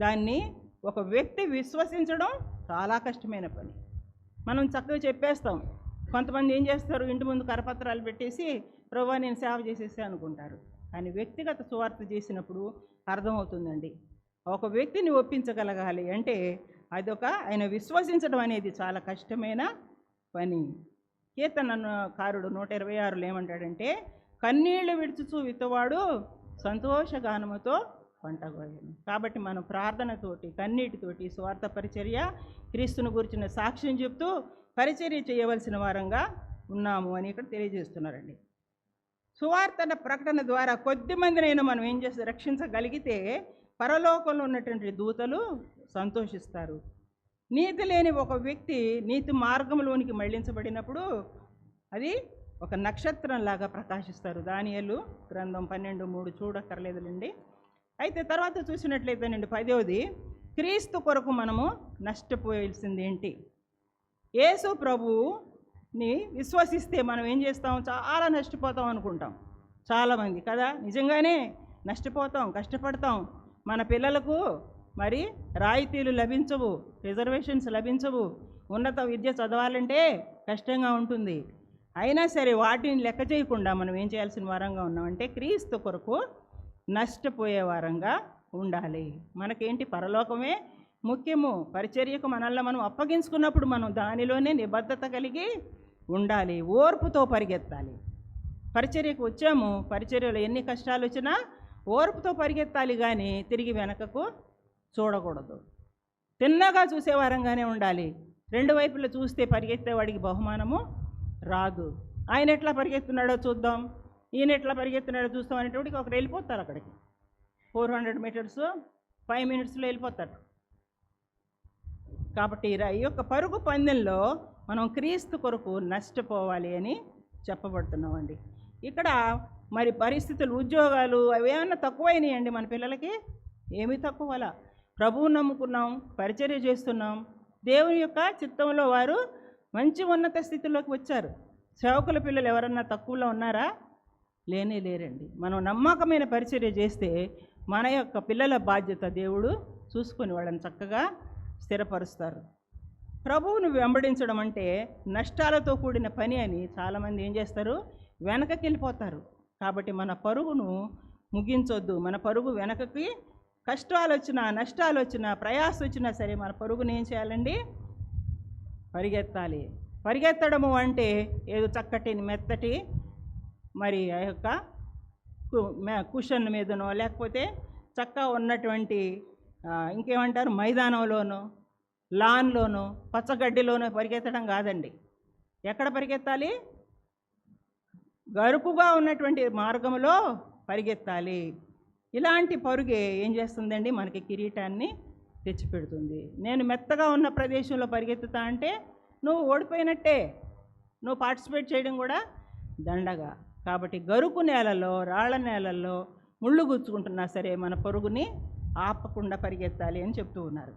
దాన్ని ఒక వ్యక్తి విశ్వసించడం చాలా కష్టమైన పని. మనం చక్కగా చెప్పేస్తాం. కొంతమంది ఏం చేస్తారు, ఇంటి ముందు కరపత్రాలు పెట్టేసి ప్రభువా నేను సేవ చేసేసి అనుకుంటారు. కానీ వ్యక్తిగత సువార్త చేసినప్పుడు అర్థమవుతుందండి. ఒక వ్యక్తిని ఒప్పించగలగాలి అంటే అదొక ఆయన విశ్వసించడం అనేది చాలా కష్టమైన పని. కీర్తనకారుడు 126లో ఏమంటాడంటే, కన్నీళ్లు విడుచుచూ విత్తవాడు సంతోషగానముతో పంట కోయను. కాబట్టి మనం ప్రార్థనతోటి కన్నీటితోటి స్వార్థ పరిచర్య, క్రీస్తుని గురించిన సాక్ష్యం చెప్తూ పరిచర్య చేయవలసిన వారంగా ఉన్నాము అని ఇక్కడ తెలియజేస్తున్నారండి. సువార్తన ప్రకటన ద్వారా కొద్ది మందినైనా మనం ఏం చేస్తే రక్షించగలిగితే పరలోకంలో ఉన్నటువంటి దూతలు సంతోషిస్తారు. నీతి లేని ఒక వ్యక్తి నీతి మార్గంలోనికి మళ్లించబడినప్పుడు అది ఒక నక్షత్రంలాగా ప్రకాశిస్తారు. దానియేలు గ్రంథం 12:3 చూడక్కర్లేదులేండి. అయితే తర్వాత చూసినట్లయితేనండి 10వది, క్రీస్తు కొరకు మనము నష్టపోయాల్సింది ఏంటి. యేసు ప్రభువుని విశ్వసిస్తే మనం ఏం చేస్తాం, చాలా నష్టపోతాం అనుకుంటాం చాలామంది కదా. నిజంగానే నష్టపోతాం, కష్టపడతాం. మన పిల్లలకు మరి రాయితీలు లభించవు, రిజర్వేషన్స్ లభించవు, ఉన్నత విద్య చదవాలంటే కష్టంగా ఉంటుంది. అయినా సరే వాటిని లెక్క చేయకుండా మనం ఏం చేయాల్సిన వారంగా ఉన్నామంటే క్రీస్తు కొరకు నష్టపోయే వారంగా ఉండాలి. మనకేంటి, పరలోకమే ముఖ్యము. పరిచర్యకు మనల్ని మనం అప్పగించుకున్నప్పుడు మనం దానిలోనే నిబద్ధత కలిగి ఉండాలి, ఓర్పుతో పరిగెత్తాలి. పరిచర్యకు వచ్చాము, పరిచర్యలో ఎన్ని కష్టాలు వచ్చినా ఓర్పుతో పరిగెత్తాలి, కానీ తిరిగి వెనకకు చూడకూడదు. తిన్నగా చూసేవారంగానే ఉండాలి. రెండు వైపులు చూస్తే పరిగెత్తేవాడికి బహుమానము రాదు. ఆయన ఎట్లా పరిగెత్తున్నాడో చూద్దాం, ఈయన ఎట్లా పరిగెత్తున్నాడో చూస్తాం అనేటప్పటికి ఒకరు వెళ్ళిపోతారు అక్కడికి. 400 మీటర్స్ 5 మినిట్స్లో వెళ్ళిపోతారు. కాబట్టి ఈ యొక్క పరుగు పందెంలో మనం క్రీస్తు కొరకు నష్టపోవాలి అని చెప్పబడుతున్నామండి. ఇక్కడ మరి పరిస్థితులు, ఉద్యోగాలు అవి ఏమన్నా తక్కువైనాయండి మన పిల్లలకి? ఏమీ తక్కువలా. ప్రభువుని నమ్ముకున్నాం, పరిచర్య చేస్తున్నాం, దేవుని యొక్క చిత్తంలో వారు మంచి ఉన్నత స్థితిలోకి వచ్చారు. సేవకుల పిల్లలు ఎవరన్నా తక్కువలో ఉన్నారా? లేనే లేరండి. మనం నమ్మకమైన పరిచర్య చేస్తే మన యొక్క పిల్లల బాధ్యత దేవుడు చూసుకొని వాళ్ళని చక్కగా స్థిరపరుస్తారు. ప్రభువును వెంబడించడం అంటే నష్టాలతో కూడిన పని అని చాలామంది ఏం చేస్తారు, వెనకకి వెళ్ళిపోతారు. కాబట్టి మన పరుగును ముగించొద్దు. మన పరుగు వెనకకి కష్టాలు వచ్చినా, నష్టాలు వచ్చినా, ప్రయాస వచ్చినా సరే మన పరుగును ఏం చేయాలండి, పరిగెత్తాలి. పరిగెత్తడము అంటే ఏదో చక్కటి మెత్తటి మరి ఆ యొక్క కుషన్ మీదనో లేకపోతే చక్కగా ఉన్నటువంటి ఇంకేమంటారు మైదానంలోనో లాన్లోనో పచ్చగడ్డిలోనో పరిగెత్తడం కాదండి. ఎక్కడ పరిగెత్తాలి, గరుకుగా ఉన్నటువంటి మార్గంలో పరిగెత్తాలి. ఇలాంటి పరుగే ఏం చేస్తుందండి, మనకి కిరీటాన్ని తెచ్చిపెడుతుంది. నేను మెత్తగా ఉన్న ప్రదేశంలో పరిగెత్తుతా అంటే నువ్వు ఓడిపోయినట్టే, నువ్వు పార్టిసిపేట్ చేయడం కూడా దండగా. కాబట్టి గరుకు నేలలో, రాళ్ల నేలల్లో ముళ్ళు గుచ్చుకుంటున్నా సరే మన పరుగుని ఆపకుండా పరిగెత్తాలి అని చెప్తూ ఉన్నారు.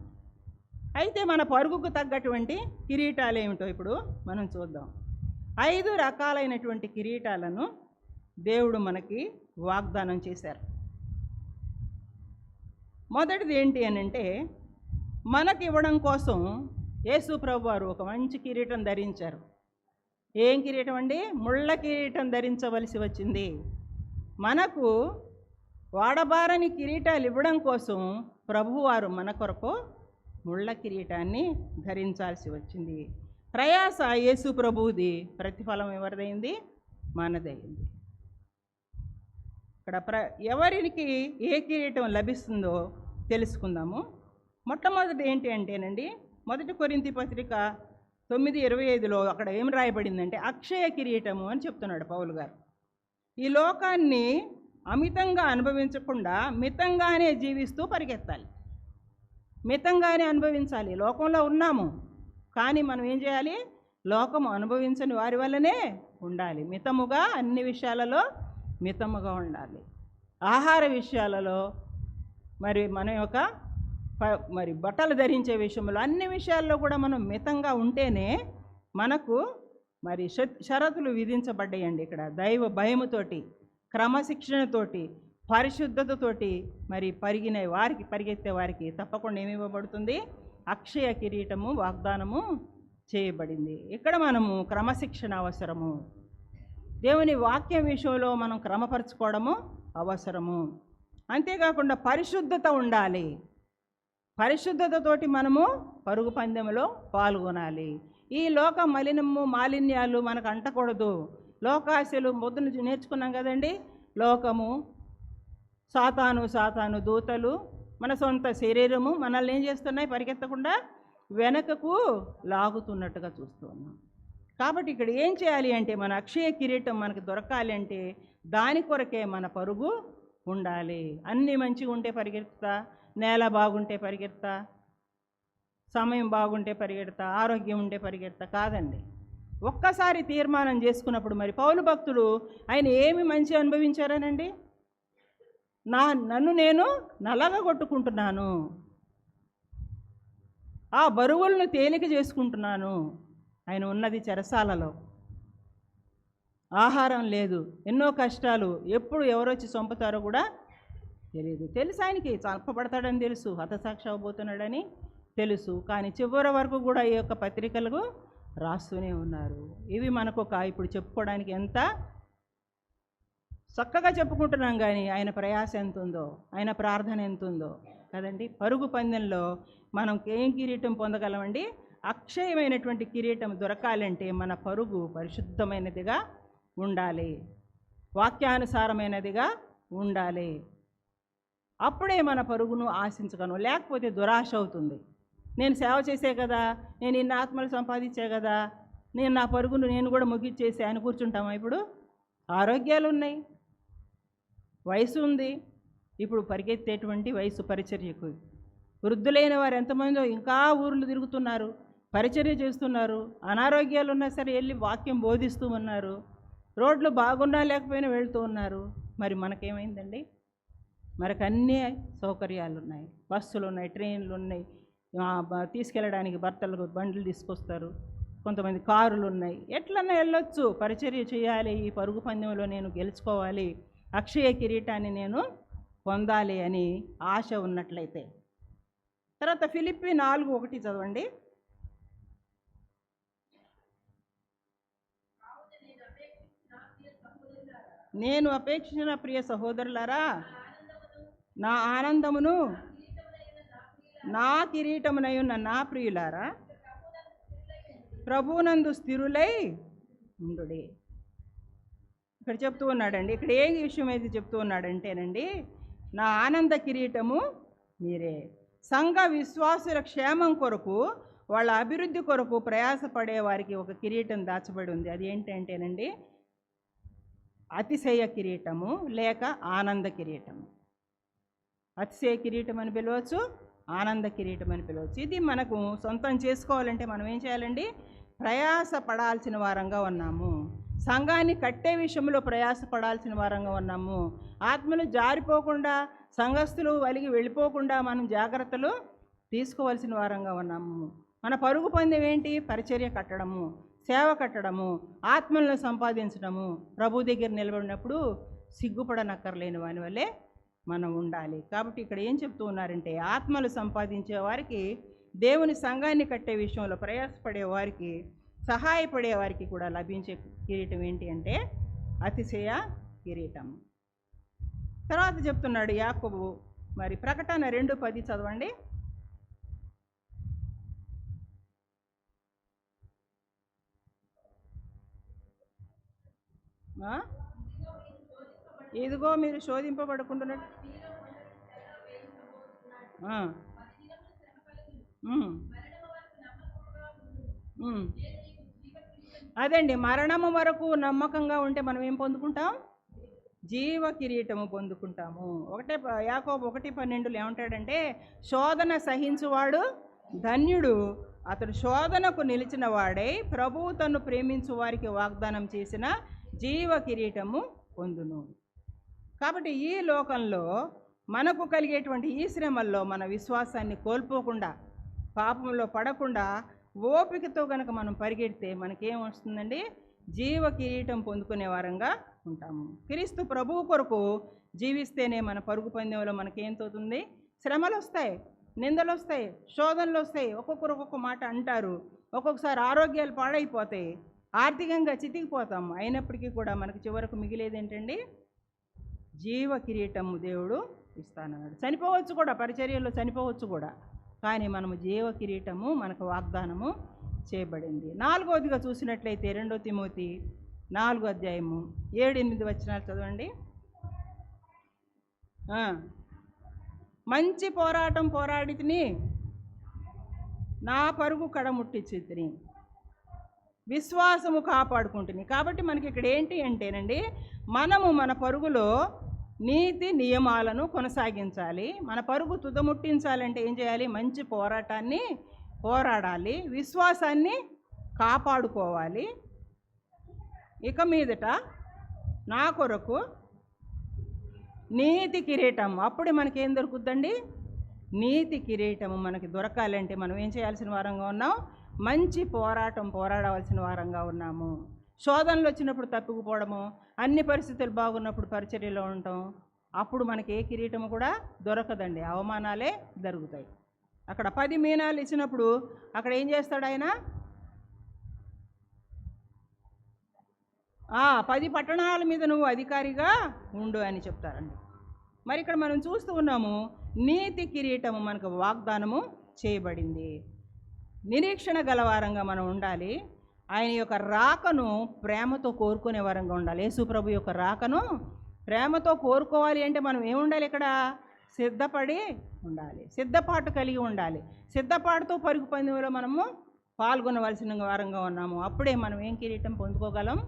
అయితే మన పరుగుకు తగ్గటువంటి కిరీటాలు ఏమిటో ఇప్పుడు మనం చూద్దాం. 5 రకాలైనటువంటి కిరీటాలను దేవుడు మనకి వాగ్దానం చేశారు. మొదటిది ఏంటి అని అంటే, మనకి ఇవ్వడం కోసం యేసు ప్రభు వారు ఒక మంచి కిరీటం ధరించారు. ఏం కిరీటం అండి, ముళ్ళ కిరీటం ధరించవలసి వచ్చింది. మనకు వాడబారని కిరీటాలు ఇవ్వడం కోసం ప్రభువారు మన కొరకు ముళ్ళ కిరీటాన్ని ధరించాల్సి వచ్చింది. ప్రయాస యేసు ప్రభువుది, ప్రతిఫలం ఎవరిదైంది, మనదైంది. ఇక్కడ ఎవరికి ఏ కిరీటం లభిస్తుందో తెలుసుకుందాము. మొట్టమొదటి ఏంటి అంటేనండి, 1 కొరింథీ పత్రిక 9:25లో అక్కడ ఏం రాయబడిందంటే అక్షయ కిరీటము అని చెప్తున్నాడు పౌలు గారు. ఈ లోకాన్ని అమితంగా అనుభవించకుండా మితంగానే జీవిస్తూ పరిగెత్తాలి. మితంగానే అనుభవించాలి. లోకంలో ఉన్నాము కానీ మనం ఏం చేయాలి, లోకము అనుభవించని వారి వల్లనే ఉండాలి. మితముగా అన్ని విషయాలలో మితముగా ఉండాలి. ఆహార విషయాలలో మరి మన యొక్క మరి బట్టలు ధరించే విషయంలో అన్ని విషయాల్లో కూడా మనం మితంగా ఉంటేనే మనకు మరి షరతులు విధించబడ్డాయండి. ఇక్కడ దైవ భయముతోటి, క్రమశిక్షణతోటి, పరిశుద్ధతతోటి మరి పరిగెత్తే వారికి తప్పకుండా ఏమి ఇవ్వబడుతుంది, అక్షయ కిరీటము వాగ్దానము చేయబడింది. ఇక్కడ మనము క్రమశిక్షణ అవసరము. దేవుని వాక్యం విషయంలో మనం క్రమపరచుకోవడము అవసరము. అంతేకాకుండా పరిశుద్ధత ఉండాలి. పరిశుద్ధతతోటి మనము పరుగు పందెంలో పాల్గొనాలి. ఈ లోక మాలిన్యాలు మనకు అంటకూడదు. లోకాశలు మొదటి నుంచి నేర్చుకున్నాం కదండి. లోకము, సాతాను దూతలు, మన సొంత శరీరము మనల్ని ఏం చేస్తున్నాయి, పరిగెత్తకుండా వెనకకు లాగుతున్నట్టుగా చూస్తూ ఉన్నాం. కాబట్టి ఇక్కడ ఏం చేయాలి అంటే, మన అక్షయ కిరీటం మనకు దొరకాలి అంటే దాని కొరకే మన పరుగు ఉండాలి. అన్నీ మంచిగా ఉంటే పరిగెత్తా, నేల బాగుంటే పరిగెత్తా, సమయం బాగుంటే పరిగెడతా, ఆరోగ్యం ఉంటే పరిగెడతా కాదండి. ఒక్కసారి తీర్మానం చేసుకున్నప్పుడు మరి పౌలు భక్తుడు ఆయన ఏమి మంచి అనుభవించారనండి, నన్ను నేను నలగగొట్టుకుంటున్నాను, ఆ బరువులను తేలిక చేసుకుంటున్నాను. ఆయన ఉన్నది చెరసాలలో, ఆహారం లేదు, ఎన్నో కష్టాలు, ఎప్పుడు ఎవరొచ్చి చంపుతారో కూడా తెలియదు. తెలుసు, ఆయనకి చంపబడతాడని తెలుసు, హతసాక్షి అవబోతున్నాడని తెలుసు. కానీ చివరి వరకు కూడా ఈ యొక్క పత్రికలకు రాస్తూనే ఉన్నారు. ఇవి మనకు ఇప్పుడు చెప్పుకోవడానికి ఎంత చక్కగా చెప్పుకుంటున్నాం, కానీ ఆయన ప్రయాస ఎంత ఉందో, ఆయన ప్రార్థన ఎంత ఉందో కదండి. పరుగు పందెంలో మనం ఏం కిరీటం పొందగలమండి, అక్షయమైనటువంటి కిరీటం దొరకాలంటే మన పరుగు పరిశుద్ధమైనదిగా ఉండాలి, వాక్యానుసారమైనదిగా ఉండాలి. అప్పుడే మన పరుగును ఆశించగలను. లేకపోతే దురాశ అవుతుంది. నేను సేవ చేసే కదా, నేను ఇన్ని ఆత్మలు సంపాదించే కదా, నేను నా పరుగును నేను కూడా ముగిచ్చేసి ఆయన కూర్చుంటామా? ఇప్పుడు ఆరోగ్యాలు ఉన్నాయి, వయసు ఉంది, ఇప్పుడు పరిగెత్తేటువంటి వయసు పరిచర్యకు. వృద్ధులైన వారు ఎంతమందో ఇంకా ఊర్లు తిరుగుతున్నారు, పరిచర్య చేస్తున్నారు. అనారోగ్యాలు ఉన్నా సరే వెళ్ళి వాక్యం బోధిస్తూ ఉన్నారు. రోడ్లు బాగున్నా లేకపోయినా వెళ్తూ ఉన్నారు. మరి మనకేమైందండి? మనకు అన్నీ సౌకర్యాలు ఉన్నాయి, బస్సులు ఉన్నాయి, ట్రైన్లు ఉన్నాయి, తీసుకెళ్ళడానికి భర్తలకు బండ్లు తీసుకొస్తారు, కొంతమంది కారులు ఉన్నాయి. ఎట్లన్నా వెళ్ళొచ్చు, పరిచర్య చేయాలి, ఈ పరుగు పందెంలో నేను గెలుచుకోవాలి, అక్షయ కిరీటాన్ని నేను పొందాలి అని ఆశ ఉన్నట్లయితే. తర్వాత ఫిలిప్పీ 4:1 చదవండి. నేను అపేక్షించిన ప్రియ సహోదరులారా, నా ఆనందమును నా కిరీటమునై ఉన్న నా ప్రియులారా, ప్రభువునందు స్థిరులై ఉండుడి. ఇక్కడ చెప్తూ ఉన్నాడండి. ఇక్కడ ఏ విషయం అయితే చెప్తూ ఉన్నాడంటేనండి, నా ఆనంద కిరీటము మీరే. సంఘ విశ్వాసుల క్షేమం కొరకు, వాళ్ళ అభివృద్ధి కొరకు ప్రయాసపడే వారికి ఒక కిరీటం దాచబడి ఉంది. అది ఏంటంటేనండి, అతిశయ కిరీటము లేక ఆనంద కిరీటము. అతిశయ కిరీటం అని పిలవచ్చు, ఆనంద కిరీటం అని పిలవచ్చు. ఇది మనకు సొంతం చేసుకోవాలంటే మనం ఏం చేయాలండి? ప్రయాసపడాల్సిన వారంగా ఉన్నాము. సంఘాన్ని కట్టే విషయంలో ప్రయాసపడాల్సిన వారంగా ఉన్నాము. ఆత్మలు జారిపోకుండా, సంఘస్థులు వలిగి వెళ్ళిపోకుండా మనం జాగ్రత్తలు తీసుకోవాల్సిన వారంగా ఉన్నాము. మన పరుగు పందెం ఏంటి? పరిచర్య కట్టడము, సేవ కట్టడము, ఆత్మలను సంపాదించడము. ప్రభు దగ్గర నిలబడినప్పుడు సిగ్గుపడనక్కర్లేని వాని వల్లే మనం ఉండాలి. కాబట్టి ఇక్కడ ఏం చెప్తూ ఉన్నారంటే, ఆత్మలు సంపాదించే వారికి, దేవుని సంఘాన్ని కట్టే విషయంలో ప్రయాసపడే వారికి, సహాయపడే వారికి కూడా లభించే కిరీటం ఏంటి అంటే అతిశయ కిరీటం. తర్వాత చెప్తున్నాడు యాకోబు, మరి ప్రకటన 2:10 చదవండి. ఇదిగో మీరు శోధింపబడుకుంటున్నట్టు అదండి, మరణము వరకు నమ్మకంగా ఉంటే మనం ఏం పొందుకుంటాం? జీవ కిరీటము పొందుకుంటాము. యాకోబు 1:12 ఏమంటాడంటే, శోధన సహించువాడు ధన్యుడు, అతడు శోధనకు నిలిచిన వాడై ప్రభువు తను ప్రేమించు వారికి వాగ్దానం చేసిన జీవ కిరీటము పొందును. కాబట్టి ఈ లోకంలో మనకు కలిగేటువంటి ఈ శ్రమల్లో మన విశ్వాసాన్ని కోల్పోకుండా, పాపంలో పడకుండా ఓపికతో కనుక మనం పరిగెడితే మనకేం వస్తుందండి? జీవ కిరీటం పొందుకునే వారంగా ఉంటాము. క్రీస్తు ప్రభువు కొరకు జీవిస్తేనే మన పరుగు పందెంలో మనకేం తోతుంది? శ్రమలు వస్తాయి, నిందలు వస్తాయి, శోధనలు వస్తాయి, ఒక్కొక్కరు ఒక్కొక్క మాట అంటారు, ఒక్కొక్కసారి ఆరోగ్యాలు పాడైపోతాయి, ఆర్థికంగా చితికిపోతాం. అయినప్పటికీ కూడా మనకు చివరకు మిగిలేది ఏంటండి? జీవ కిరీటము దేవుడు ఇస్తానన్నాడు. చనిపోవచ్చు కూడా, పరిచర్యలో చనిపోవచ్చు కూడా, కానీ మనము జీవ కిరీటము మనకు వాగ్దానము చేయబడింది. 4వదిగా చూసినట్లయితే 2 తిమోతి 4:7-8 చదవండి. మంచి పోరాటం పోరాడితిని, నా పరుగు కడముట్టించితిని, విశ్వాసము కాపాడుకుంటుని. కాబట్టి మనకి ఇక్కడ ఏంటి అంటేనండి, మనము మన పరుగులో నీతి నియమాలను కొనసాగించాలి. మన పరుగు తుదముట్టించాలంటే ఏం చేయాలి? మంచి పోరాటాన్ని పోరాడాలి, విశ్వాసాన్ని కాపాడుకోవాలి. ఇక మీదట నా కొరకు నీతి కిరీటం, అప్పుడే మనకేం దొరుకుద్దండి? నీతి కిరీటము మనకి దొరకాలంటే మనం ఏం చేయాల్సిన వారంగా ఉన్నాం? మంచి పోరాటం పోరాడవలసిన వారంగా ఉన్నాము. శోధనలు వచ్చినప్పుడు తప్పుకుపోవడము, అన్ని పరిస్థితులు బాగున్నప్పుడు పరిచర్యలో ఉండటం, అప్పుడు మనకి ఏ కిరీటము కూడా దొరకదండి, అవమానాలే జరుగుతాయి. అక్కడ 10 మీనాలు ఇచ్చినప్పుడు అక్కడ ఏం చేస్తాడు ఆయన? 10 పట్టణాల మీద నువ్వు అధికారిగా ఉండు అని చెప్తారండి. మరి ఇక్కడ మనం చూస్తూ ఉన్నాము, నీతి కిరీటము మనకు వాగ్దానము చేయబడింది. నిరీక్షణ గలవారంగా మనం ఉండాలి. ఆయన యొక్క రాకను ప్రేమతో కోరుకునే వారంగా ఉండాలి. యేసు ప్రభు యొక్క రాకను ప్రేమతో కోరుకోవాలి అంటే మనం ఏముండాలి? ఇక్కడ సిద్ధపడి ఉండాలి, సిద్ధపాటు కలిగి ఉండాలి. సిద్ధపాటుతో పరుగు పందెంలో మనము పాల్గొనవలసిన వారంగా ఉన్నాము. అప్పుడే మనం ఏం కిరీటం పొందుకోగలం?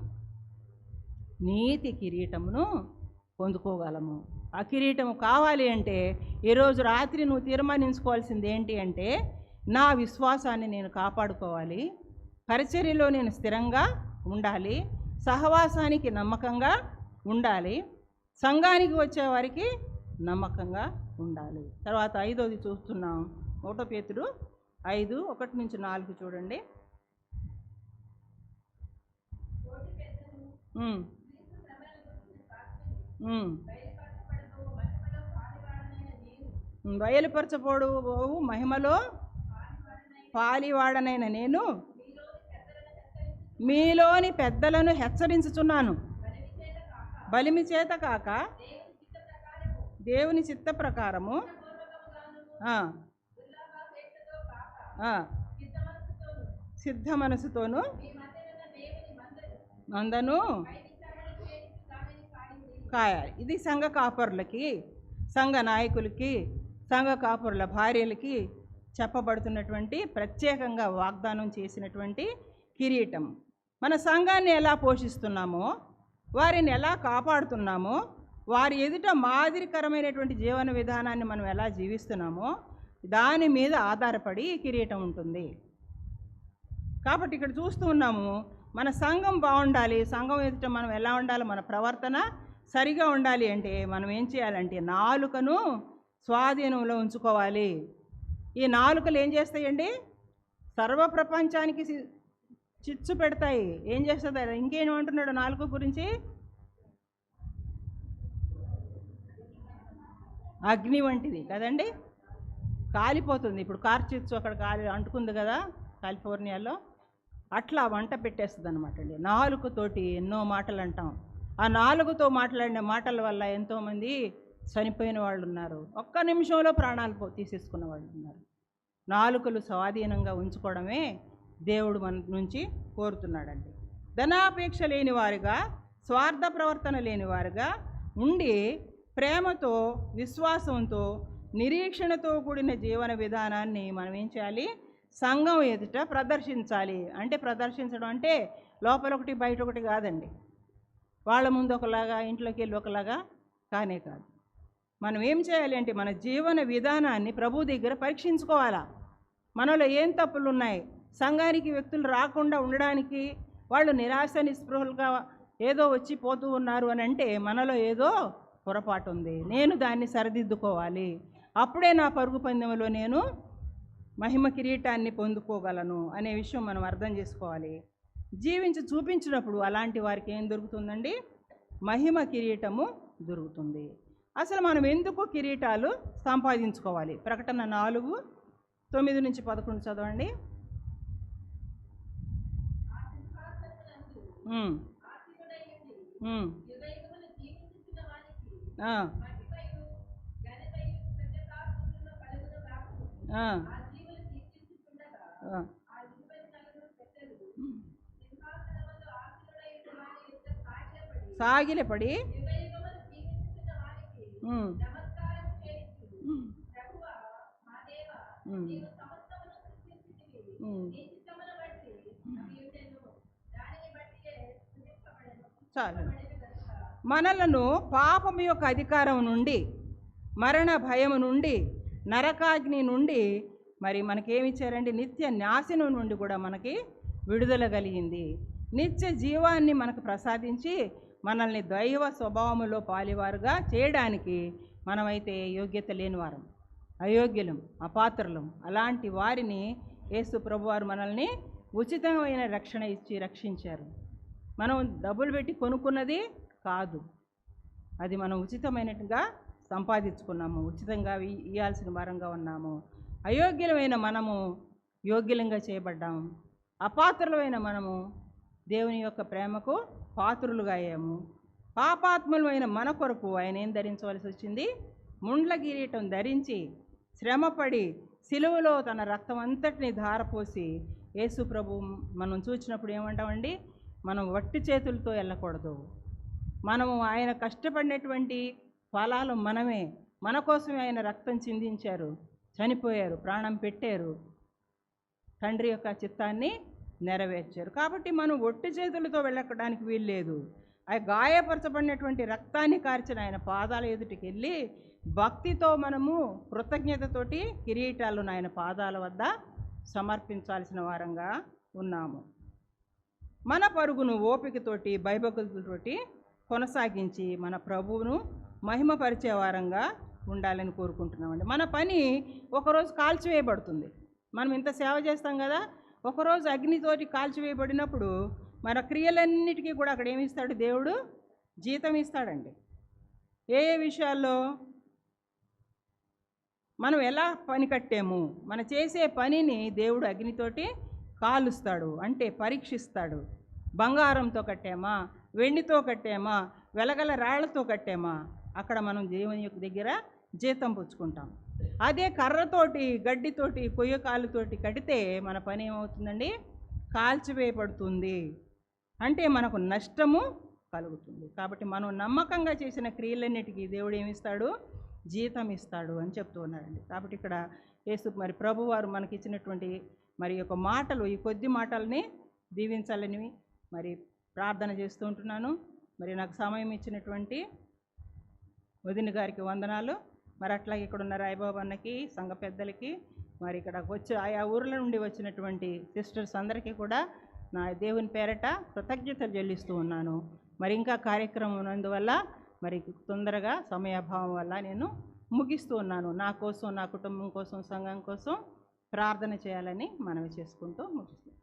నీతి కిరీటమును పొందుకోగలము. ఆ కిరీటము కావాలి అంటే ఈరోజు రాత్రి నువ్వు తీర్మానించుకోవాల్సింది ఏంటి అంటే, నా విశ్వాసాన్ని నేను కాపాడుకోవాలి, పరిచర్యలో నేను స్థిరంగా ఉండాలి, సహవాసానికి నమ్మకంగా ఉండాలి, సంఘానికి వచ్చేవారికి నమ్మకంగా ఉండాలి. తర్వాత 5వది చూస్తున్నాం. 1 పేతురు 5:1-4 చూడండి. బయలుపరచబడు మహిమలో పాలివాడనైన నేను మీలోని పెద్దలను హెచ్చరించుచున్నాను. బలిమి చేత కాక దేవుని చిత్త ప్రకారము ఆ, ఆ, సిద్ధ మనసుతోను మందను కాయాలి. ఇది సంఘ కాపరులకి, సంఘ నాయకులకి, సంఘ కాపరుల భార్యలకి చెప్పబడుతున్నటువంటి ప్రత్యేకంగా వాగ్దానం చేసినటువంటి కిరీటం. మన సంఘాన్ని ఎలా పోషిస్తున్నామో, వారిని ఎలా కాపాడుతున్నామో, వారి ఎదుట మాదిరికరమైనటువంటి జీవన విధానాన్ని మనం ఎలా జీవిస్తున్నామో దాని మీద ఆధారపడి ఈ కిరీటం ఉంటుంది. కాబట్టి ఇక్కడ చూస్తూ ఉన్నాము, మన సంఘం బాగుండాలి, సంఘం ఎదుట మనం ఎలా ఉండాలి, మన ప్రవర్తన సరిగా ఉండాలి అంటే మనం ఏం చేయాలంటే నాలుకను స్వాధీనంలో ఉంచుకోవాలి. ఈ నాలుకలు ఏం చేస్తాయండి? సర్వ ప్రపంచానికి చిచ్చు పెడతాయి. ఏం చేస్తుంది? ఇంకేమంటున్నాడు నాలుక గురించి? అగ్ని వంటిది కదండి, కాలిపోతుంది. ఇప్పుడు కార్చిచ్చు అక్కడ అంటుకుంది కదా కాలిఫోర్నియాలో, అట్లా వంట పెట్టేస్తుంది అనమాట అండి. నాలుకతోటి ఎన్నో మాటలు అంటాం. ఆ నాలుగుతో మాట్లాడిన మాటల వల్ల ఎంతోమంది చనిపోయిన వాళ్ళు ఉన్నారు, ఒక్క నిమిషంలో ప్రాణాలు తీసేసుకున్న వాళ్ళు ఉన్నారు. నాలుకలు స్వాధీనంగా ఉంచుకోవడమే దేవుడు మన నుంచి కోరుతున్నాడండి. ధనాపేక్ష లేని వారుగా, స్వార్థ ప్రవర్తన లేని వారుగా ఉండి ప్రేమతో, విశ్వాసంతో, నిరీక్షణతో కూడిన జీవన విధానాన్ని మనం ఏం చేయాలి? సంఘం ఎదుట ప్రదర్శించాలి. అంటే ప్రదర్శించడం అంటే లోపల ఒకటి బయట ఒకటి కాదండి. వాళ్ళ ముందు ఒకలాగా, ఇంట్లోకి వెళ్ళి ఒకలాగా కానే కాదు. మనం ఏం చేయాలి అంటే మన జీవన విధానాన్ని ప్రభు దగ్గర పరీక్షించుకోవాలా. మనలో ఏం తప్పులు ఉన్నాయి, సంఘానికి వ్యక్తులు రాకుండా ఉండడానికి వాళ్ళు నిరాశ నిస్పృహలుగా ఏదో వచ్చి పోతూ ఉన్నారు అని అంటే మనలో ఏదో పొరపాటు ఉంది. నేను దాన్ని సరిదిద్దుకోవాలి. అప్పుడే నా పరుగు పందెంలో నేను మహిమ కిరీటాన్ని పొందుకోగలను అనే విషయం మనం అర్థం చేసుకోవాలి. జీవించి చూపించినప్పుడు అలాంటి వారికి ఏం దొరుకుతుందండి? మహిమ కిరీటము దొరుకుతుంది. అసలు మనం ఎందుకు కిరీటాలు సంపాదించుకోవాలి? ప్రకటన 4:9-11 చదవండి. సాగిలపడి చాలు. మనలను పాపం యొక్క అధికారం నుండి, మరణ భయము నుండి, నరకాగ్ని నుండి మరి మనకేమిచ్చారండి? నిత్య నాశనం నుండి కూడా మనకి విడుదల కలిగింది. నిత్య జీవాన్ని మనకు ప్రసాదించి మనల్ని దైవ స్వభావములో పాలివారుగా చేయడానికి మనమైతే యోగ్యత లేనివారం, అయోగ్యులం, అపాత్రులం. అలాంటి వారిని యేసు ప్రభువారు మనల్ని ఉచితమైన రక్షణ ఇచ్చి రక్షించారు. మనం డబ్బులు పెట్టి కొనుక్కున్నది కాదు, అది మనం ఉచితమైనట్టుగా సంపాదించుకున్నాము, ఉచితంగా ఇవ్వాల్సిన వారంగా ఉన్నాము. అయోగ్యులమైన మనము యోగ్యులంగా చేయబడ్డాము, అపాత్రులమైన మనము దేవుని యొక్క ప్రేమకు పాత్రులుగా అయ్యాము. పాపాత్ములమైన మన కొరకు ఆయన ఏం ధరించవలసి వచ్చింది? ముండ్ల కిరీటం ధరించి శ్రమపడి సిలువలో తన రక్తం అంతటిని ధారపోసి, యేసు ప్రభు మనం చూసినప్పుడు ఏమంటామండి? మనం వట్టి చేతులతో వెళ్ళకూడదు. మనము ఆయన కష్టపడినటువంటి ఫలాలు మనమే, మన కోసమే ఆయన రక్తం చిందించారు, చనిపోయారు, ప్రాణం పెట్టారు, తండ్రి యొక్క చిత్తాన్ని నెరవేర్చారు. కాబట్టి మనం ఒట్టి చేతులతో వెళ్ళడానికి వీల్లేదు. ఆ గాయపరచబడినటువంటి రక్తాన్ని కార్చిన ఆయన పాదాల ఎదుటికి వెళ్ళి భక్తితో మనము కృతజ్ఞతతోటి కిరీటాలను ఆయన పాదాల వద్ద సమర్పించాల్సిన వారంగా ఉన్నాము. మన పరుగును ఓపికతోటి, భయభక్తులతోటి కొనసాగించి మన ప్రభువును మహిమపరిచే వారంగా ఉండాలని కోరుకుంటున్నామండి. మన పని ఒకరోజు కాల్చివేయబడుతుంది. మనం ఇంత సేవ చేస్తాం కదా, ఒకరోజు అగ్నితోటి కాల్చివేయబడినప్పుడు మన క్రియలన్నిటికీ కూడా అక్కడ ఏమిస్తాడు? దేవుడు జీతం ఇస్తాడండి. ఏ ఏ విషయాల్లో? మనం ఎలా పని కట్టాము, మన చేసే పనిని దేవుడు అగ్నితోటి కాలుస్తాడు, అంటే పరీక్షిస్తాడు. బంగారంతో కట్టామా, వెండితో కట్టామా, వెలగల రాళ్లతో కట్టామా అక్కడ మనం దేవుని యొక్క దగ్గర జీతం పుచ్చుకుంటాం. అదే కర్రతోటి, గడ్డితోటి, కొయ్యకాలుతోటి కడితే మన పని ఏమవుతుందండి? కాల్చివేయబడుతుంది. అంటే మనకు నష్టము కలుగుతుంది. కాబట్టి మనం నమ్మకంగా చేసిన క్రియలన్నిటికీ దేవుడు ఏమిస్తాడు? జీతం ఇస్తాడు అని చెప్తూ ఉన్నాడండి. కాబట్టి ఇక్కడ యేసు మరి ప్రభువారు మనకి ఇచ్చినటువంటి మరి యొక్క మాటలు, ఈ కొద్ది మాటల్ని దీవించాలని మరి ప్రార్థన చేస్తూ ఉంటున్నాను. మరి నాకు సమయం ఇచ్చినటువంటి వదిన గారికి వందనాలు. మరి అట్లాగే ఇక్కడ ఉన్న రాయబాబు అన్నకి, సంఘ పెద్దలకి, మరి ఇక్కడ వచ్చి ఆయా ఊర్ల నుండి వచ్చినటువంటి సిస్టర్స్ అందరికీ కూడా నా దేవుని పేరట కృతజ్ఞతలు చెల్లిస్తూ ఉన్నాను. మరి ఇంకా కార్యక్రమం ఉన్నందువల్ల మరి తొందరగా సమయాభావం వల్ల నేను ముగిస్తూ ఉన్నాను. నా కోసం, నా కుటుంబం కోసం, సంఘం కోసం ప్రార్థన చేయాలని మనవి చేసుకుంటూ ముగిస్తున్నాను.